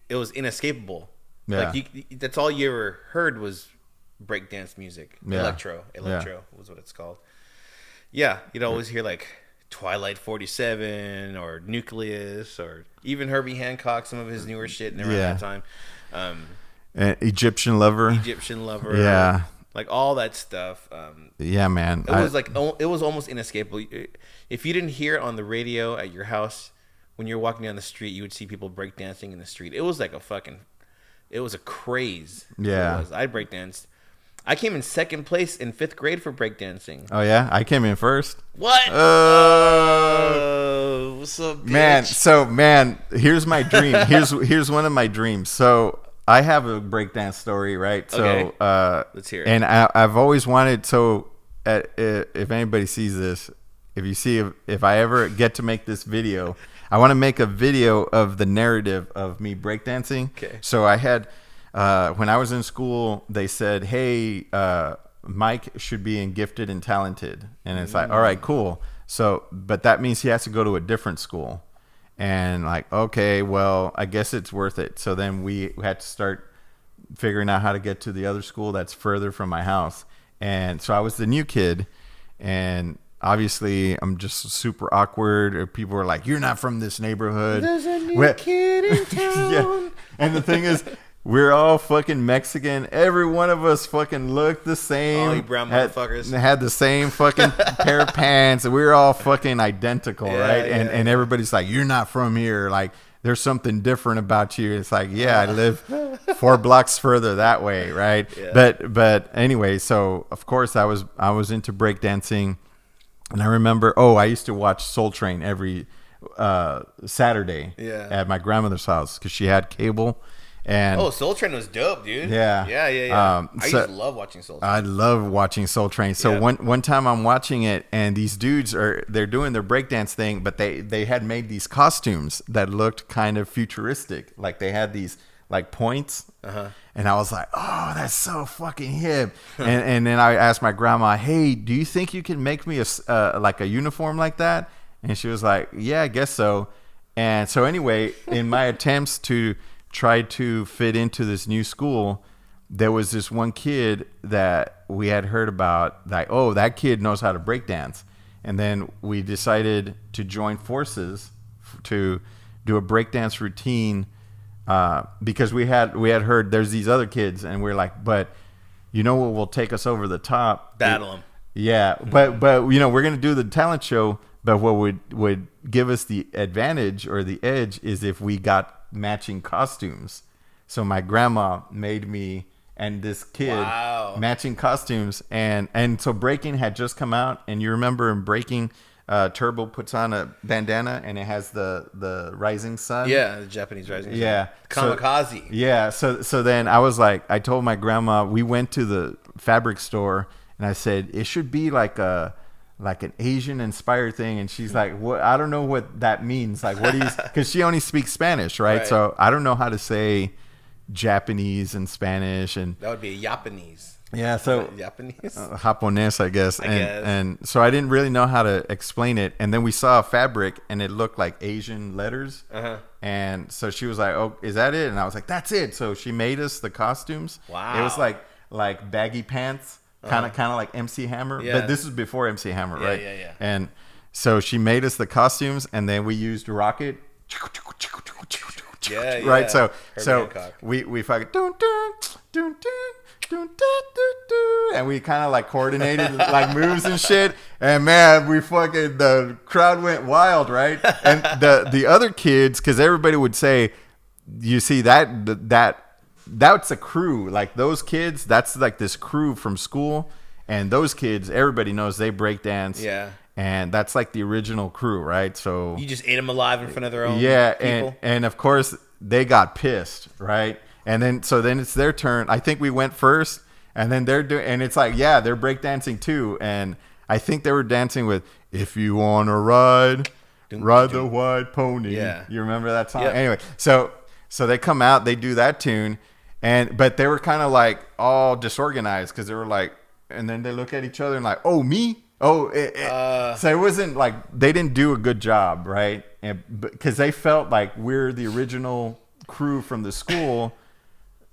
it was inescapable. Yeah. Like that's all you ever heard was breakdance music. Yeah. Electro was what it's called. Yeah, you'd always hear like Twilight 47 or Nucleus or even Herbie Hancock, some of his newer shit around that time. Egyptian Lover. Yeah. Like all that stuff. Yeah, man. It was almost inescapable. If you didn't hear it on the radio at your house, when you're walking down the street, you would see people breakdancing in the street. It was like it was a craze. Yeah. I breakdanced. I came in second place in 5th grade for breakdancing. Oh yeah, I came in first. What? What's up, bitch? Man, here's my dream. Here's one of my dreams. So I have a breakdance story, right? Okay. So let's hear it. And I've always wanted. So if anybody sees this, if I ever get to make this video, I want to make a video of the narrative of me breakdancing. Okay. So I had. When I was in school, they said, hey, Mike should be in gifted and talented. And it's like, all right, cool. So, but that means he has to go to a different school. And like, okay, well, I guess it's worth it. So then we had to start figuring out how to get to the other school that's further from my house. And so I was the new kid. And obviously, I'm just super awkward. Or people were like, you're not from this neighborhood. There's a new kid in town. Yeah. And the thing is, we're all fucking Mexican. Every one of us fucking looked the same. Oh, you brown motherfuckers. Had the same fucking pair of pants. We were all fucking identical, right? Yeah. And everybody's like, you're not from here. Like, there's something different about you. It's like, yeah, I live 4 blocks further that way, right? Yeah. But anyway, so of course I was into breakdancing. And I remember, I used to watch Soul Train every Saturday at my grandmother's house because she had cable. And Soul Train was dope, dude. Yeah. I used to love watching Soul Train. I love watching Soul Train. So one time I'm watching it, and these dudes they're doing their breakdance thing, but they had made these costumes that looked kind of futuristic. Like they had these like points. And I was like, oh, that's so fucking hip. and then I asked my grandma, hey, do you think you can make me a uniform like that? And she was like, yeah, I guess so. And so anyway, in my attempts to try to fit into this new school, there was this one kid that we had heard about, like, that kid knows how to break dance. And then we decided to join forces to do a breakdance routine because we had heard there's these other kids, and we're like, but you know what will take us over the top? Battle them. Yeah, but we're gonna do the talent show. But what would give us the advantage or the edge is if we got matching costumes. So my grandma made me and this kid matching costumes, and so breaking had just come out, and you remember in breaking, Turbo puts on a bandana and it has the rising sun. Yeah, the Japanese rising sun. Yeah, kamikaze. So then I was like, I told my grandma, we went to the fabric store And I said, it should be like an Asian inspired thing. And she's like, what? I don't know what that means. Like, what do you, because she only speaks Spanish, right? So I don't know how to say Japanese and Spanish. And that would be a Japanese. Yeah, so Japanese, Japonés, I guess. And so I didn't really know how to explain it. And then we saw a fabric, and it looked like Asian letters. And so she was like, "Oh, is that it?" And I was like, "That's it." So she made us the costumes. Wow. It was like baggy pants, kind of like MC Hammer. Yeah. But this is before MC Hammer, right? Yeah. And so she made us the costumes, and then we used Rocket. Yeah. Right. So Hancock. we fucking dun, dun, dun, dun, dun, dun, dun, dun, and we kind of like coordinated like moves and shit. And man, the crowd went wild, right? And the other kids, because everybody would say, you see that's a crew. Like those kids, that's like this crew from school. And those kids, everybody knows they break dance. Yeah. And that's like the original crew, right? So you just ate them alive in front of their own people. And of course they got pissed, right? And then it's their turn. I think we went first, and then they're doing, and it's like, yeah, they're breakdancing too. And I think they were dancing with "If You Wanna Ride, Ride the White Pony." Yeah, you remember that song? Yep. Anyway, so they come out, they do that tune, but they were kind of like all disorganized because they were like, and then they look at each other and like, "Oh, me." So it wasn't like they didn't do a good job, right? Because they felt like we're the original crew from the school.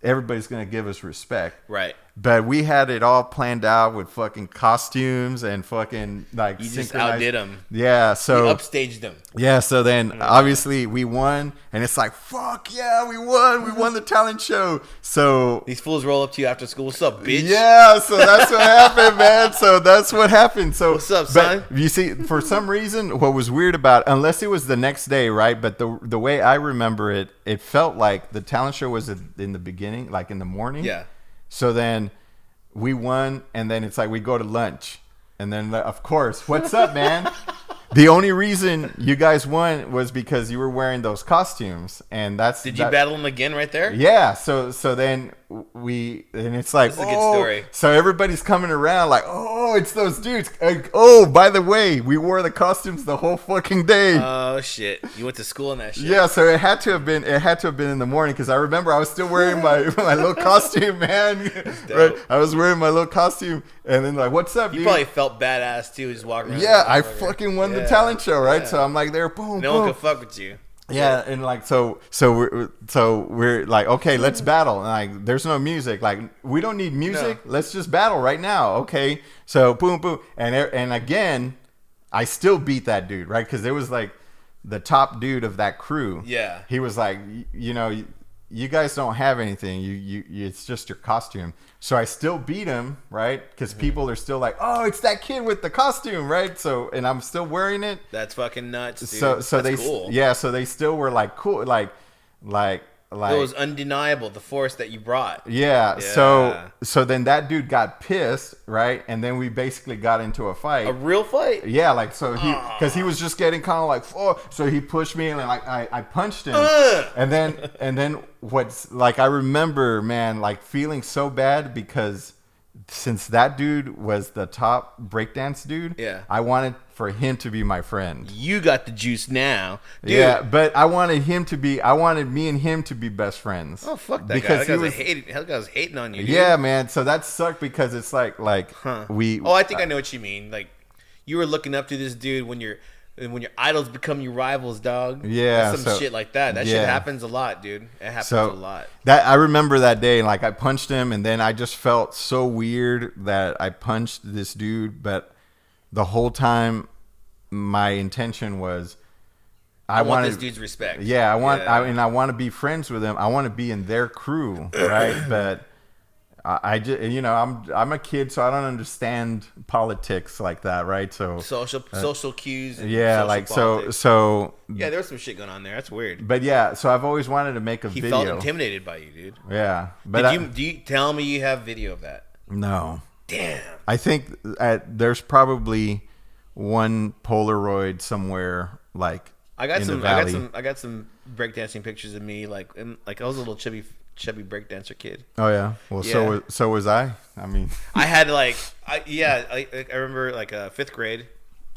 Everybody's gonna give us respect, right? But we had it all planned out with fucking costumes and fucking like you just outdid them. Yeah, so you upstaged them. Yeah, so then obviously we won, and it's like, fuck yeah, we won the talent show. So these fools roll up to you after school. What's up, bitch? Yeah, so that's what happened, man. So that's what happened. So what's up, son? You see, for some reason, what was weird about, unless it was the next day, right? But the way I remember it, it felt like the talent show was in the beginning, like in the morning. Yeah. So then we won, and then it's like we go to lunch, and then of course, what's up, man? The only reason you guys won was because you were wearing those costumes, and that's. Did you battle them again right there? Yeah. So then and it's like, this is a good story. So everybody's coming around like, oh, it's those dudes. Like, oh, by the way, we wore the costumes the whole fucking day. Oh shit! You went to school in that shit. Yeah. So it had to have been in the morning because I remember I was still wearing my little costume, man. Right? I was wearing my little costume, and then like, what's up? You dude? probably felt badass too, just walking around. Yeah, I fucking won the talent show, right? Yeah. So I'm like, there, boom, no boom. one could fuck with you. Yeah, and like so we're like, okay, let's battle. And like, there's no music. Like, we don't need music. No. Let's just battle right now. Okay, so boom, boom, and again, I still beat that dude, right? Because it was like the top dude of that crew. Yeah, he was like, you guys don't have anything. You it's just your costume. So I still beat him, right? Because people are still like, oh, it's that kid with the costume, right? So, and I'm still wearing it. That's fucking nuts, dude. So That's they, cool. Yeah. So they still were like cool, like. It was undeniable, the force that you brought. Yeah. So then that dude got pissed, right? And then we basically got into a fight. A real fight? Yeah, like so because he was just getting kind of like, oh, so he pushed me and like I punched him. And then what's like, I remember, man, like feeling so bad because since that dude was the top breakdance dude, yeah, I wanted for him to be my friend. You got the juice now, dude. Yeah, but I wanted me and him to be best friends. Oh, fuck that because guy. That guy was hating on you, dude. Yeah, man. So that sucked because it's like we. Oh, I think I know what you mean. Like you were looking up to this dude when your idols become your rivals, dog. Yeah, some shit like that. That shit happens a lot, dude. It happens a lot. That I remember that day, and like I punched him, and then I just felt so weird that I punched this dude, but the whole time my intention was I want this dude's respect. Yeah, I want to be friends with him. I want to be in their crew, right? But I just, I'm a kid, so I don't understand politics like that, right? So social cues. And yeah, social like politics. so. Yeah, there was some shit going on there. That's weird. But yeah, so I've always wanted to make a video. He felt intimidated by you, dude. Yeah, but do you tell me you have video of that? No. Damn. I think there's probably one Polaroid somewhere, like I got in some the valley. I got some breakdancing pictures of me, like I was a little chubby chubby breakdancer kid. Oh yeah. Well, Yeah. so was I. I mean, I had I remember like 5th grade,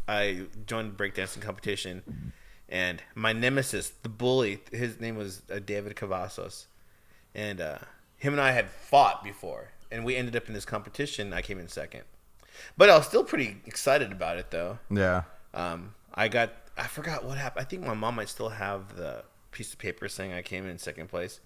I joined breakdancing competition, and my nemesis, the bully, his name was David Cavazos, and him and I had fought before, and we ended up in this competition. I came in second, but I was still pretty excited about it though. yeah. I forgot what happened. I think my mom might still have the piece of paper saying I came in second place.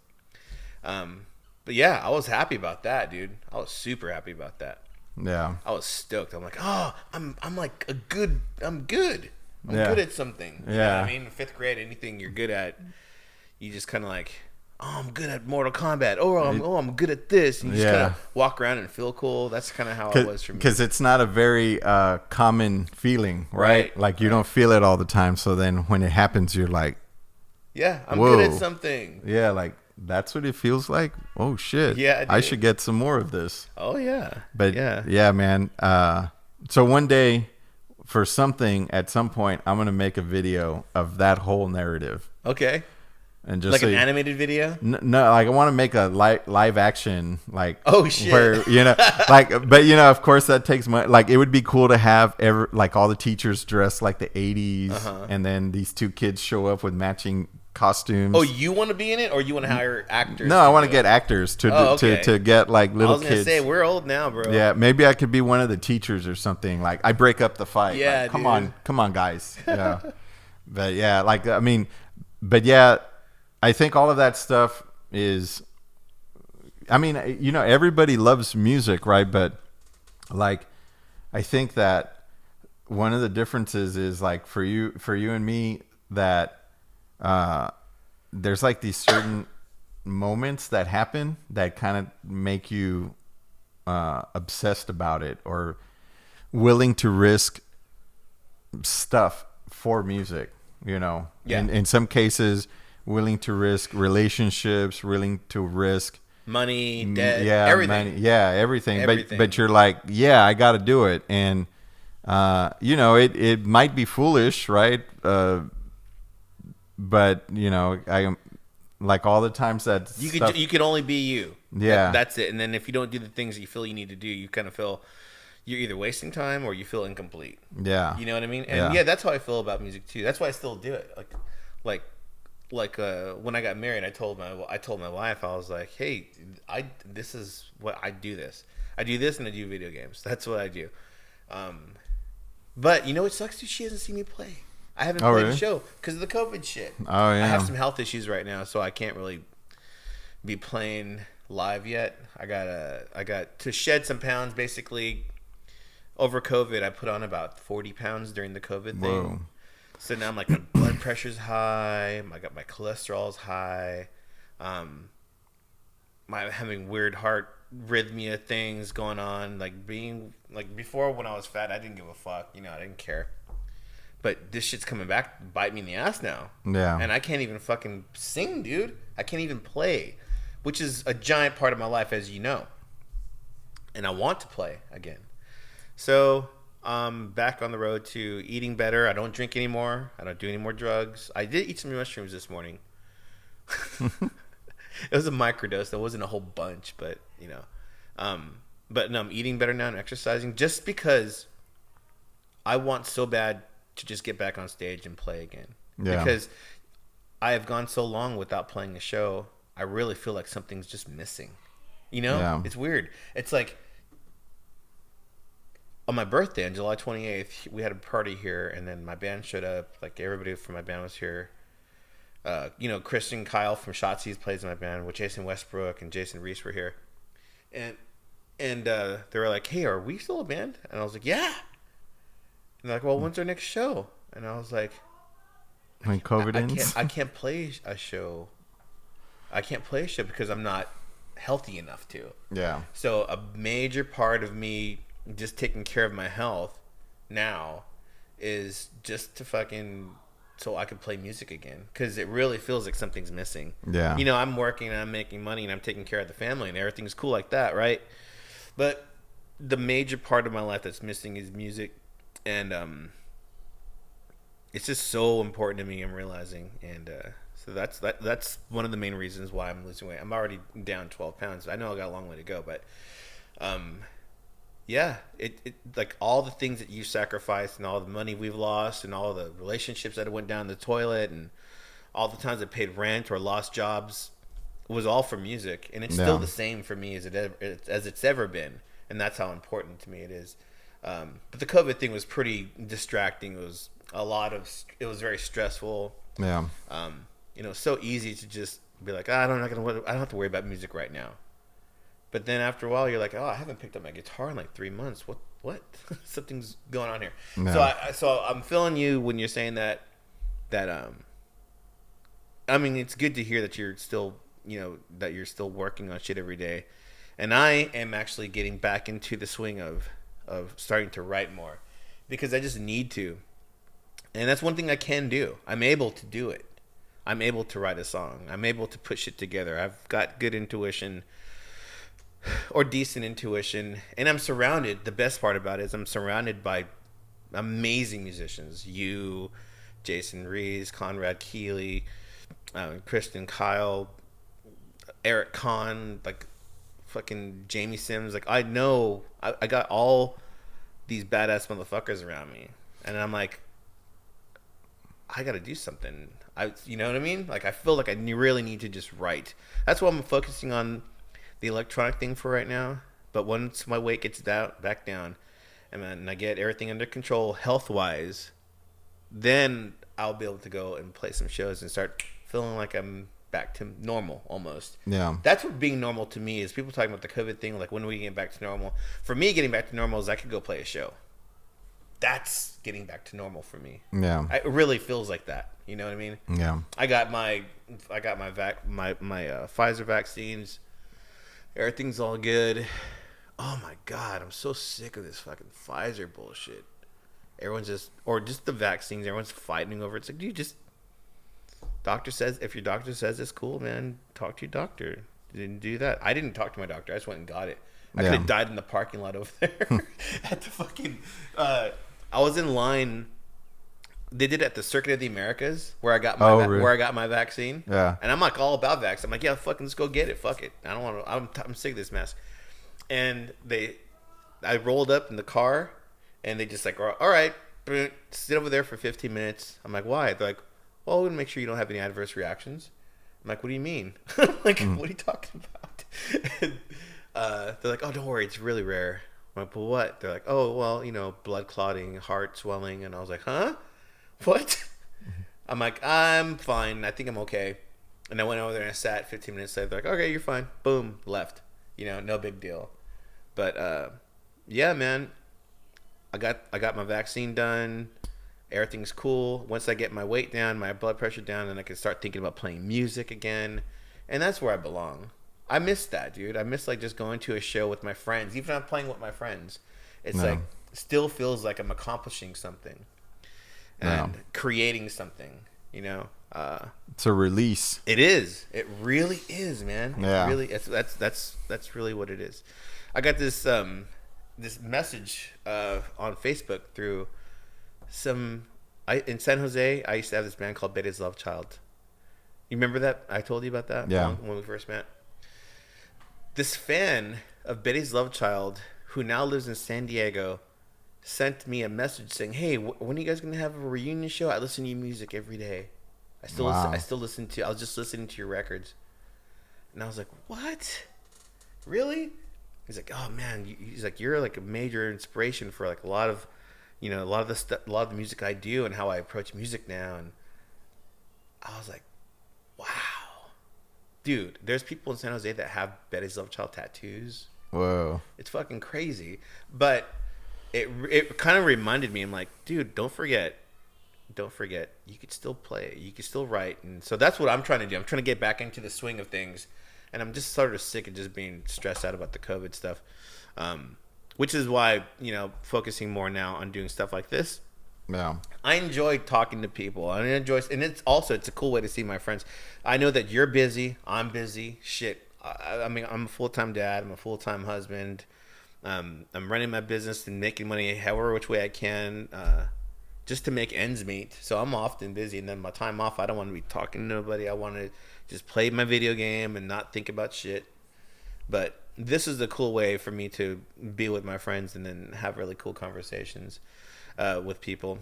But yeah, I was happy about that, dude. I was super happy about that. Yeah. I was stoked. I'm like, oh, I'm like I'm good. I'm good Yeah. at something. You know Yeah. what I mean, in 5th grade, anything you're good at, you just kind of like, oh, I'm good at Mortal Kombat. I'm good at this. And you just Yeah. kind of walk around and feel cool. That's kind of how it was for me. Because it's not a very common feeling, right? Right. Like you don't feel it all the time. So then when it happens, you're like, Yeah, I'm Whoa. good at something. yeah, like that's what it feels like. Oh shit! Yeah, I dude. should get some more of this. Oh yeah, But yeah. yeah, man. So one day, for something, at some point, I'm gonna make a video of that whole narrative, Okay, and just like an say, animated video. No, like I want to make a live action, like Oh, shit. where like, but of course that takes money. Like it would be cool to have like all the teachers dressed like the '80s, and then these two kids show up with matching costumes. Oh, you want to be in it, or you want to hire actors? No, I want to get actors to Oh, okay. to get like I little was gonna kids. say we're old now, bro. Yeah, maybe I could be one of the teachers or something. Like I break up the fight. Yeah, like, dude. come on, guys. Yeah, but yeah, like I mean, but yeah, I think all of that stuff is. I mean, everybody loves music, right? But like, I think that one of the differences is like for you and me that there's like these certain moments that happen that kind of make you obsessed about it or willing to risk stuff for music, Yeah. in some cases willing to risk relationships, willing to risk Money, debt, yeah, everything. money, yeah, everything. Everything. But you're like, yeah, I got to do it, and it might be foolish, right? But I am like all the times that You can only be you. Yeah. That's it. And then if you don't do the things that you feel you need to do, you kind of feel you're either wasting time or you feel incomplete. yeah, You know what I mean? And yeah, that's how I feel about music too. That's why I still do it. Like when I got married, I told my wife, I was like, hey, this is what I do. I do this and I do video games. That's what I do. But it sucks too. She hasn't seen me play. I haven't played really? the show because of the COVID shit. Oh, yeah. I have some health issues right now, so I can't really be playing live yet. I got to shed some pounds basically. Over COVID, I put on about 40 pounds during the COVID thing. Whoa. So now I'm like, my blood pressure's high. My cholesterol's high. I'm having weird heart rhythmia things going on. Like before when I was fat, I didn't give a fuck. I didn't care. But this shit's coming back to bite me in the ass now. Yeah. And I can't even fucking sing, dude. I can't even play, which is a giant part of my life, as you know. And I want to play again. So I'm back on the road to eating better. I don't drink anymore. I don't do any more drugs. I did eat some mushrooms this morning. It was a microdose. There wasn't a whole bunch, but but no, I'm eating better now and exercising just because I want so bad to just get back on stage and play again. Yeah. Because I have gone so long without playing a show. I really feel like something's just missing. Yeah. It's weird. It's like on my birthday on July 28th, we had a party here, and then my band showed up. Like everybody from my band was here. Christian Kyle from Schatzi plays in my band, with Jason Westbrook and Jason Reese were here, and they were like, "Hey, are we still a band?" And I was like, "Yeah." And they're like, "Well, when's our next show?" And I was like, when COVID ends. I can't play a show. I can't play a show because I'm not healthy enough to. Yeah. So a major part of me just taking care of my health now is just to so I can play music again, because it really feels like something's missing. Yeah. I'm working and I'm making money and I'm taking care of the family and everything's cool like that, right? But the major part of my life that's missing is music, and it's just so important to me. I'm realizing, and So that's one of the main reasons why I'm losing weight. I'm already down 12 pounds. I know I got a long way to go, but yeah, it like all the things that you sacrificed and all the money we've lost and all the relationships that went down the toilet and all the times I paid rent or lost jobs was all for music, and it's still the same for me as it's ever been, and that's how important to me it is. But the COVID thing was pretty distracting. It was it was very stressful. Yeah. So easy to just be like, I don't have to worry about music right now. But then after a while, you're like, oh, I haven't picked up my guitar in like 3 months. What? Something's going on here. Yeah. So I'm feeling you when you're saying that. I mean, it's good to hear that you're still, that you're still working on shit every day. And I am actually getting back into the swing of starting to write more because I just need to. And that's one thing I can do. I'm able to do it. I'm able to write a song. I'm able to put shit together. I've got good intuition or decent intuition. And I'm surrounded. The best part about it is I'm surrounded by amazing musicians. You, Jason Rees, Conrad Keeley, Kristen Kyle, Eric Kahn, like fucking Jamie Sims. Like I know I got all these badass motherfuckers around me. And I'm like, I got to do something. You know what I mean? Like I feel like I really need to just write. That's why I'm focusing on the electronic thing for right now. But once my weight gets back down, and then I get everything under control health-wise, then I'll be able to go and play some shows and start feeling like I'm back to normal almost. Yeah. That's what being normal to me is. People talking about the COVID thing, like when are we getting back to normal? For me, getting back to normal is I could go play a show. That's getting back to normal for me. Yeah. It really feels like that. You know what I mean? Yeah. I got my Pfizer vaccines. Everything's all good. Oh my God, I'm so sick of this fucking Pfizer bullshit. Everyone's just the vaccines. Everyone's fighting over it. It's like, if your doctor says it's cool, man, talk to your doctor. Didn't do that. I didn't talk to my doctor. I just went and got it. I could have died in the parking lot over there at the fucking. I was in line. They did it at the Circuit of the Americas where I got my vaccine. Yeah. And I'm like all about vax. I'm like, yeah, fucking let's go get it. Fuck it. I don't want to. I'm sick of this mess. And I rolled up in the car, and they just like, all right, sit over there for 15 minutes. I'm like, why? They're like, well, we're gonna make sure you don't have any adverse reactions. I'm like, what do you mean? Like, what are you talking about? And, they're like, oh, don't worry, it's really rare. I'm like, but what? They're like, oh, well, blood clotting, heart swelling. And I was like, huh? What? I'm like, I'm fine. I think I'm okay. And I went over there and I sat 15 minutes later. They're like, okay, you're fine. Boom, left. No big deal. But yeah, man, I got my vaccine done. Everything's cool. Once I get my weight down, my blood pressure down, then I can start thinking about playing music again. And that's where I belong. I miss that, dude. I miss like just going to a show with my friends. Even if I'm playing with my friends, it's like still feels like I'm accomplishing something and creating something. It's a release. It is. It really is, man. Yeah. Really, that's really what it is. I got this this message on Facebook through in San Jose. I used to have this band called Betty's Love Child. You remember that? I told you about that. Yeah. When we first met. This fan of Betty's Love Child, who now lives in San Diego, sent me a message saying, "Hey, when are you guys gonna have a reunion show? I listen to your music every day. I still listen to. I was just listening to your records." And I was like, "What? Really?" He's like, "Oh man," he's like, "You're like a major inspiration for like a lot of the music I do and how I approach music now." And I was like, "Wow, dude, there's people in San Jose that have Betty's Love Child tattoos." Whoa, it's fucking crazy. But it kind of reminded me. I'm like, dude, don't forget, you could still play, you could still write. And so that's what I'm trying to do. I'm trying to get back into the swing of things. And I'm just sort of sick of just being stressed out about the COVID stuff, which is why, focusing more now on doing stuff like this. Yeah. I enjoy talking to people. And it's a cool way to see my friends. I know that you're busy. I'm busy. Shit. I mean, I'm a full-time dad. I'm a full-time husband. I'm running my business and making money however which way I can. just to make ends meet. So I'm often busy, and then my time off, I don't want to be talking to nobody. I want to just play my video game and not think about shit. But this is a cool way for me to be with my friends and then have really cool conversations with people.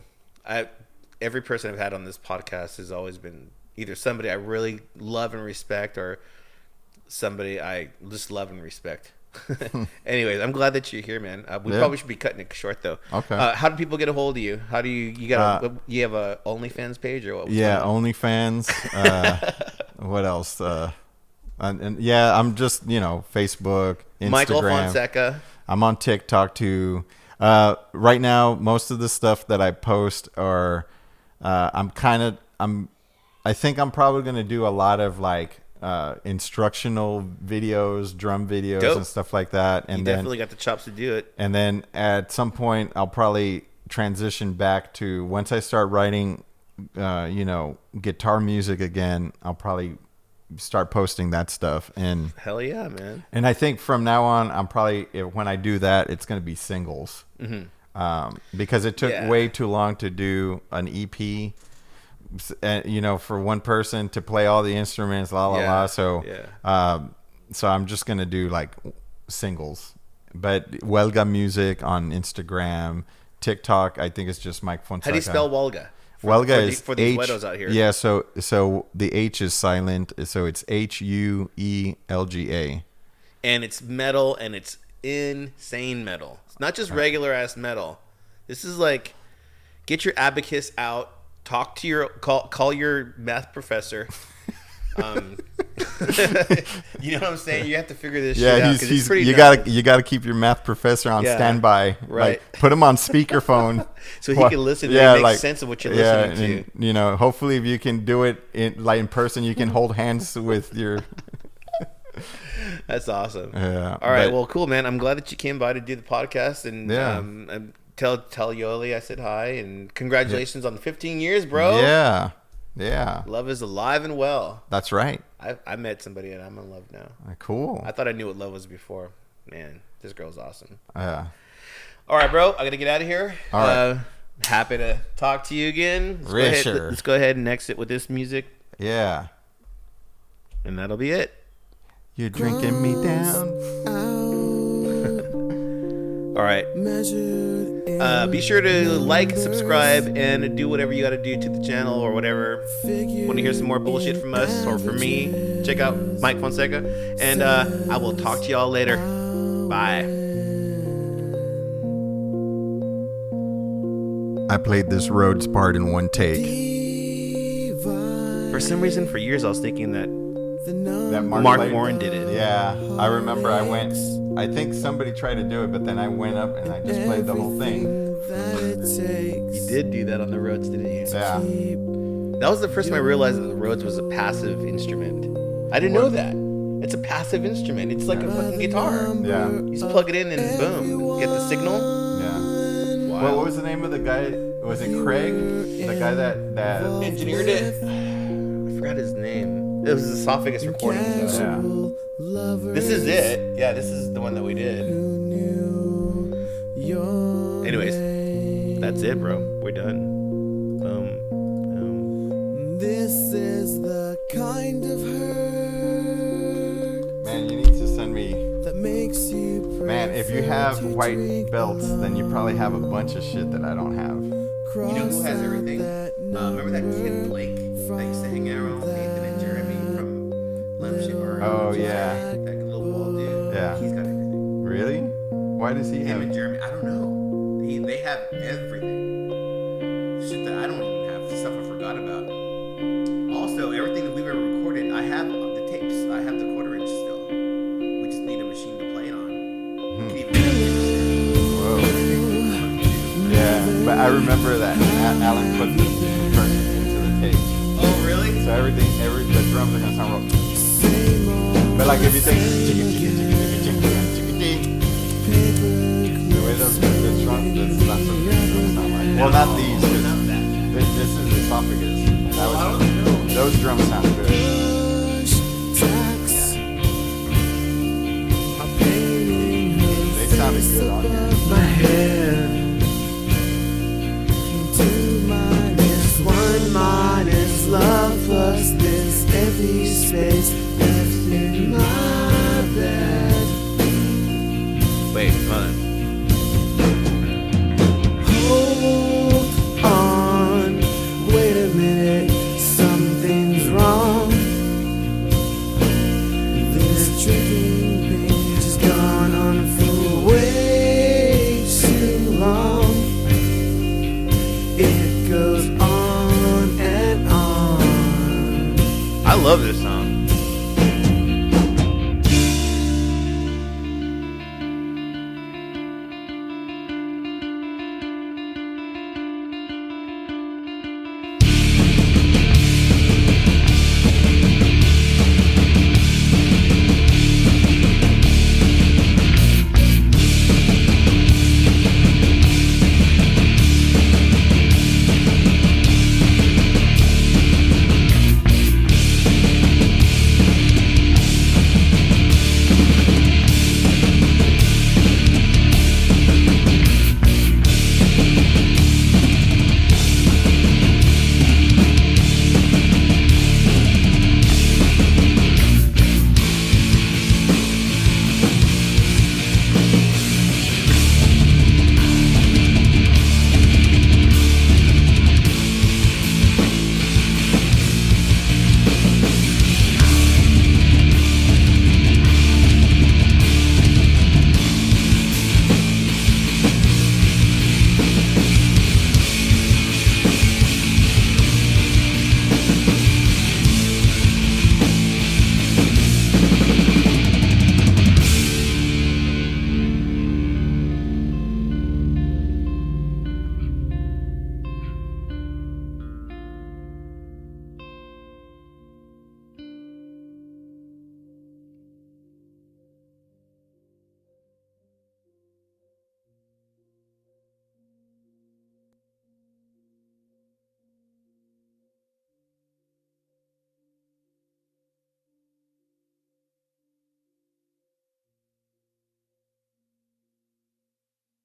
Every person I've had on this podcast has always been either somebody I really love and respect or somebody I just love and respect. Anyways, I'm glad that you're here, man. We probably should be cutting it short though. Okay. How do people get a hold of you? How do you have a OnlyFans page or what? OnlyFans. What else? And yeah, I'm just, Facebook, Instagram. Michael Fonseca. I'm on TikTok too. Right now, most of the stuff that I post are, I think I'm probably going to do a lot of like instructional videos, drum videos, Dope. and stuff like that. And You definitely got the chops to do it. And then at some point, I'll probably transition back to, once I start writing, guitar music again, I'll probably start posting that stuff. And Hell yeah, man. And I think from now on, I'm probably, when I do that, it's going to be singles. Because it took way too long to do an EP, for one person to play all the instruments, So, so I'm just going to do like singles. But Huelga Music on Instagram, TikTok, I think it's just Mike Fonseca. How do you spell Huelga? Huelga is for these H, weirdos out here. Yeah, so the H is silent, so it's Huelga. And it's metal, and it's insane metal. It's not just regular ass metal. This is like, get your abacus out, talk to call your math professor. You know what I'm saying? You have to figure this shit out. It's pretty you gotta keep your math professor on standby. Right. Like, put him on speakerphone so he can listen and make sense of what you're listening to. And, hopefully if you can do it in person, you can hold hands with your. That's awesome. Yeah. All right. Well, cool, man. I'm glad that you came by to do the podcast and tell Yoli I said hi and congratulations on the 15 years, bro. Yeah. Yeah. Love is alive and well. That's right. I met somebody and I'm in love now. Cool. I thought I knew what love was before. Man, this girl's awesome. Yeah. All right, bro. I got to get out of here. All right. Happy to talk to you again. Let's go ahead and exit with this music. Yeah. And that'll be it. You're drinking me down. All right. Be sure to like, subscribe, and do whatever you got to do to the channel or whatever. Want to hear some more bullshit from us or from me? Check out Mike Fonseca. And I will talk to y'all later. Bye. I played this Rhodes part in one take. For some reason, for years, I was thinking that Mark Warren did it. Yeah, I remember I think somebody tried to do it, but then I went up and I just played the whole thing. You did do that on the Rhodes, didn't you? Yeah. That was the first time I realized that the Rhodes was a passive instrument. I didn't know that. It's a passive instrument. It's like a fucking guitar. Yeah. You just plug it in and boom, get the signal. Yeah. Wow. Well, what was the name of the guy? Was it Craig? The guy that engineered it? I forgot his name. It was his esophagus recording. So. Yeah. This is it. Yeah, this is the one that we did. Anyways, that's it, bro. We're done. This is the kind of hurt Man, you need to send me. that makes you Man, if you have white belts, then you probably have a bunch of shit that I don't have. You know who has everything? Remember that kid Blake that used to hang out with Nathan and Jeremy from Lemship? Oh, yeah. That little bald dude. Yeah. He's got everything. Really? Why does he Him have and it? Jeremy, I don't know. They have everything. Shit that I don't even have. Stuff I forgot about. Also, everything that we've ever recorded, I have the tapes. I have the quarter-inch still. We just need a machine to play it on. Whoa. Yeah, but I remember that Alan put the first into the tape. Oh, really? So the drums are gonna sound rough. But like if you think the way those drums, that's what the drums sound like. Well, not these. This is esophagus. Those drums sound good. They sounded good on here. my head into space left in my bed. Wait, hold on. Hold on, wait a minute, something's wrong. This drinking thing has gone on for way too long. It goes on and on. I love this song.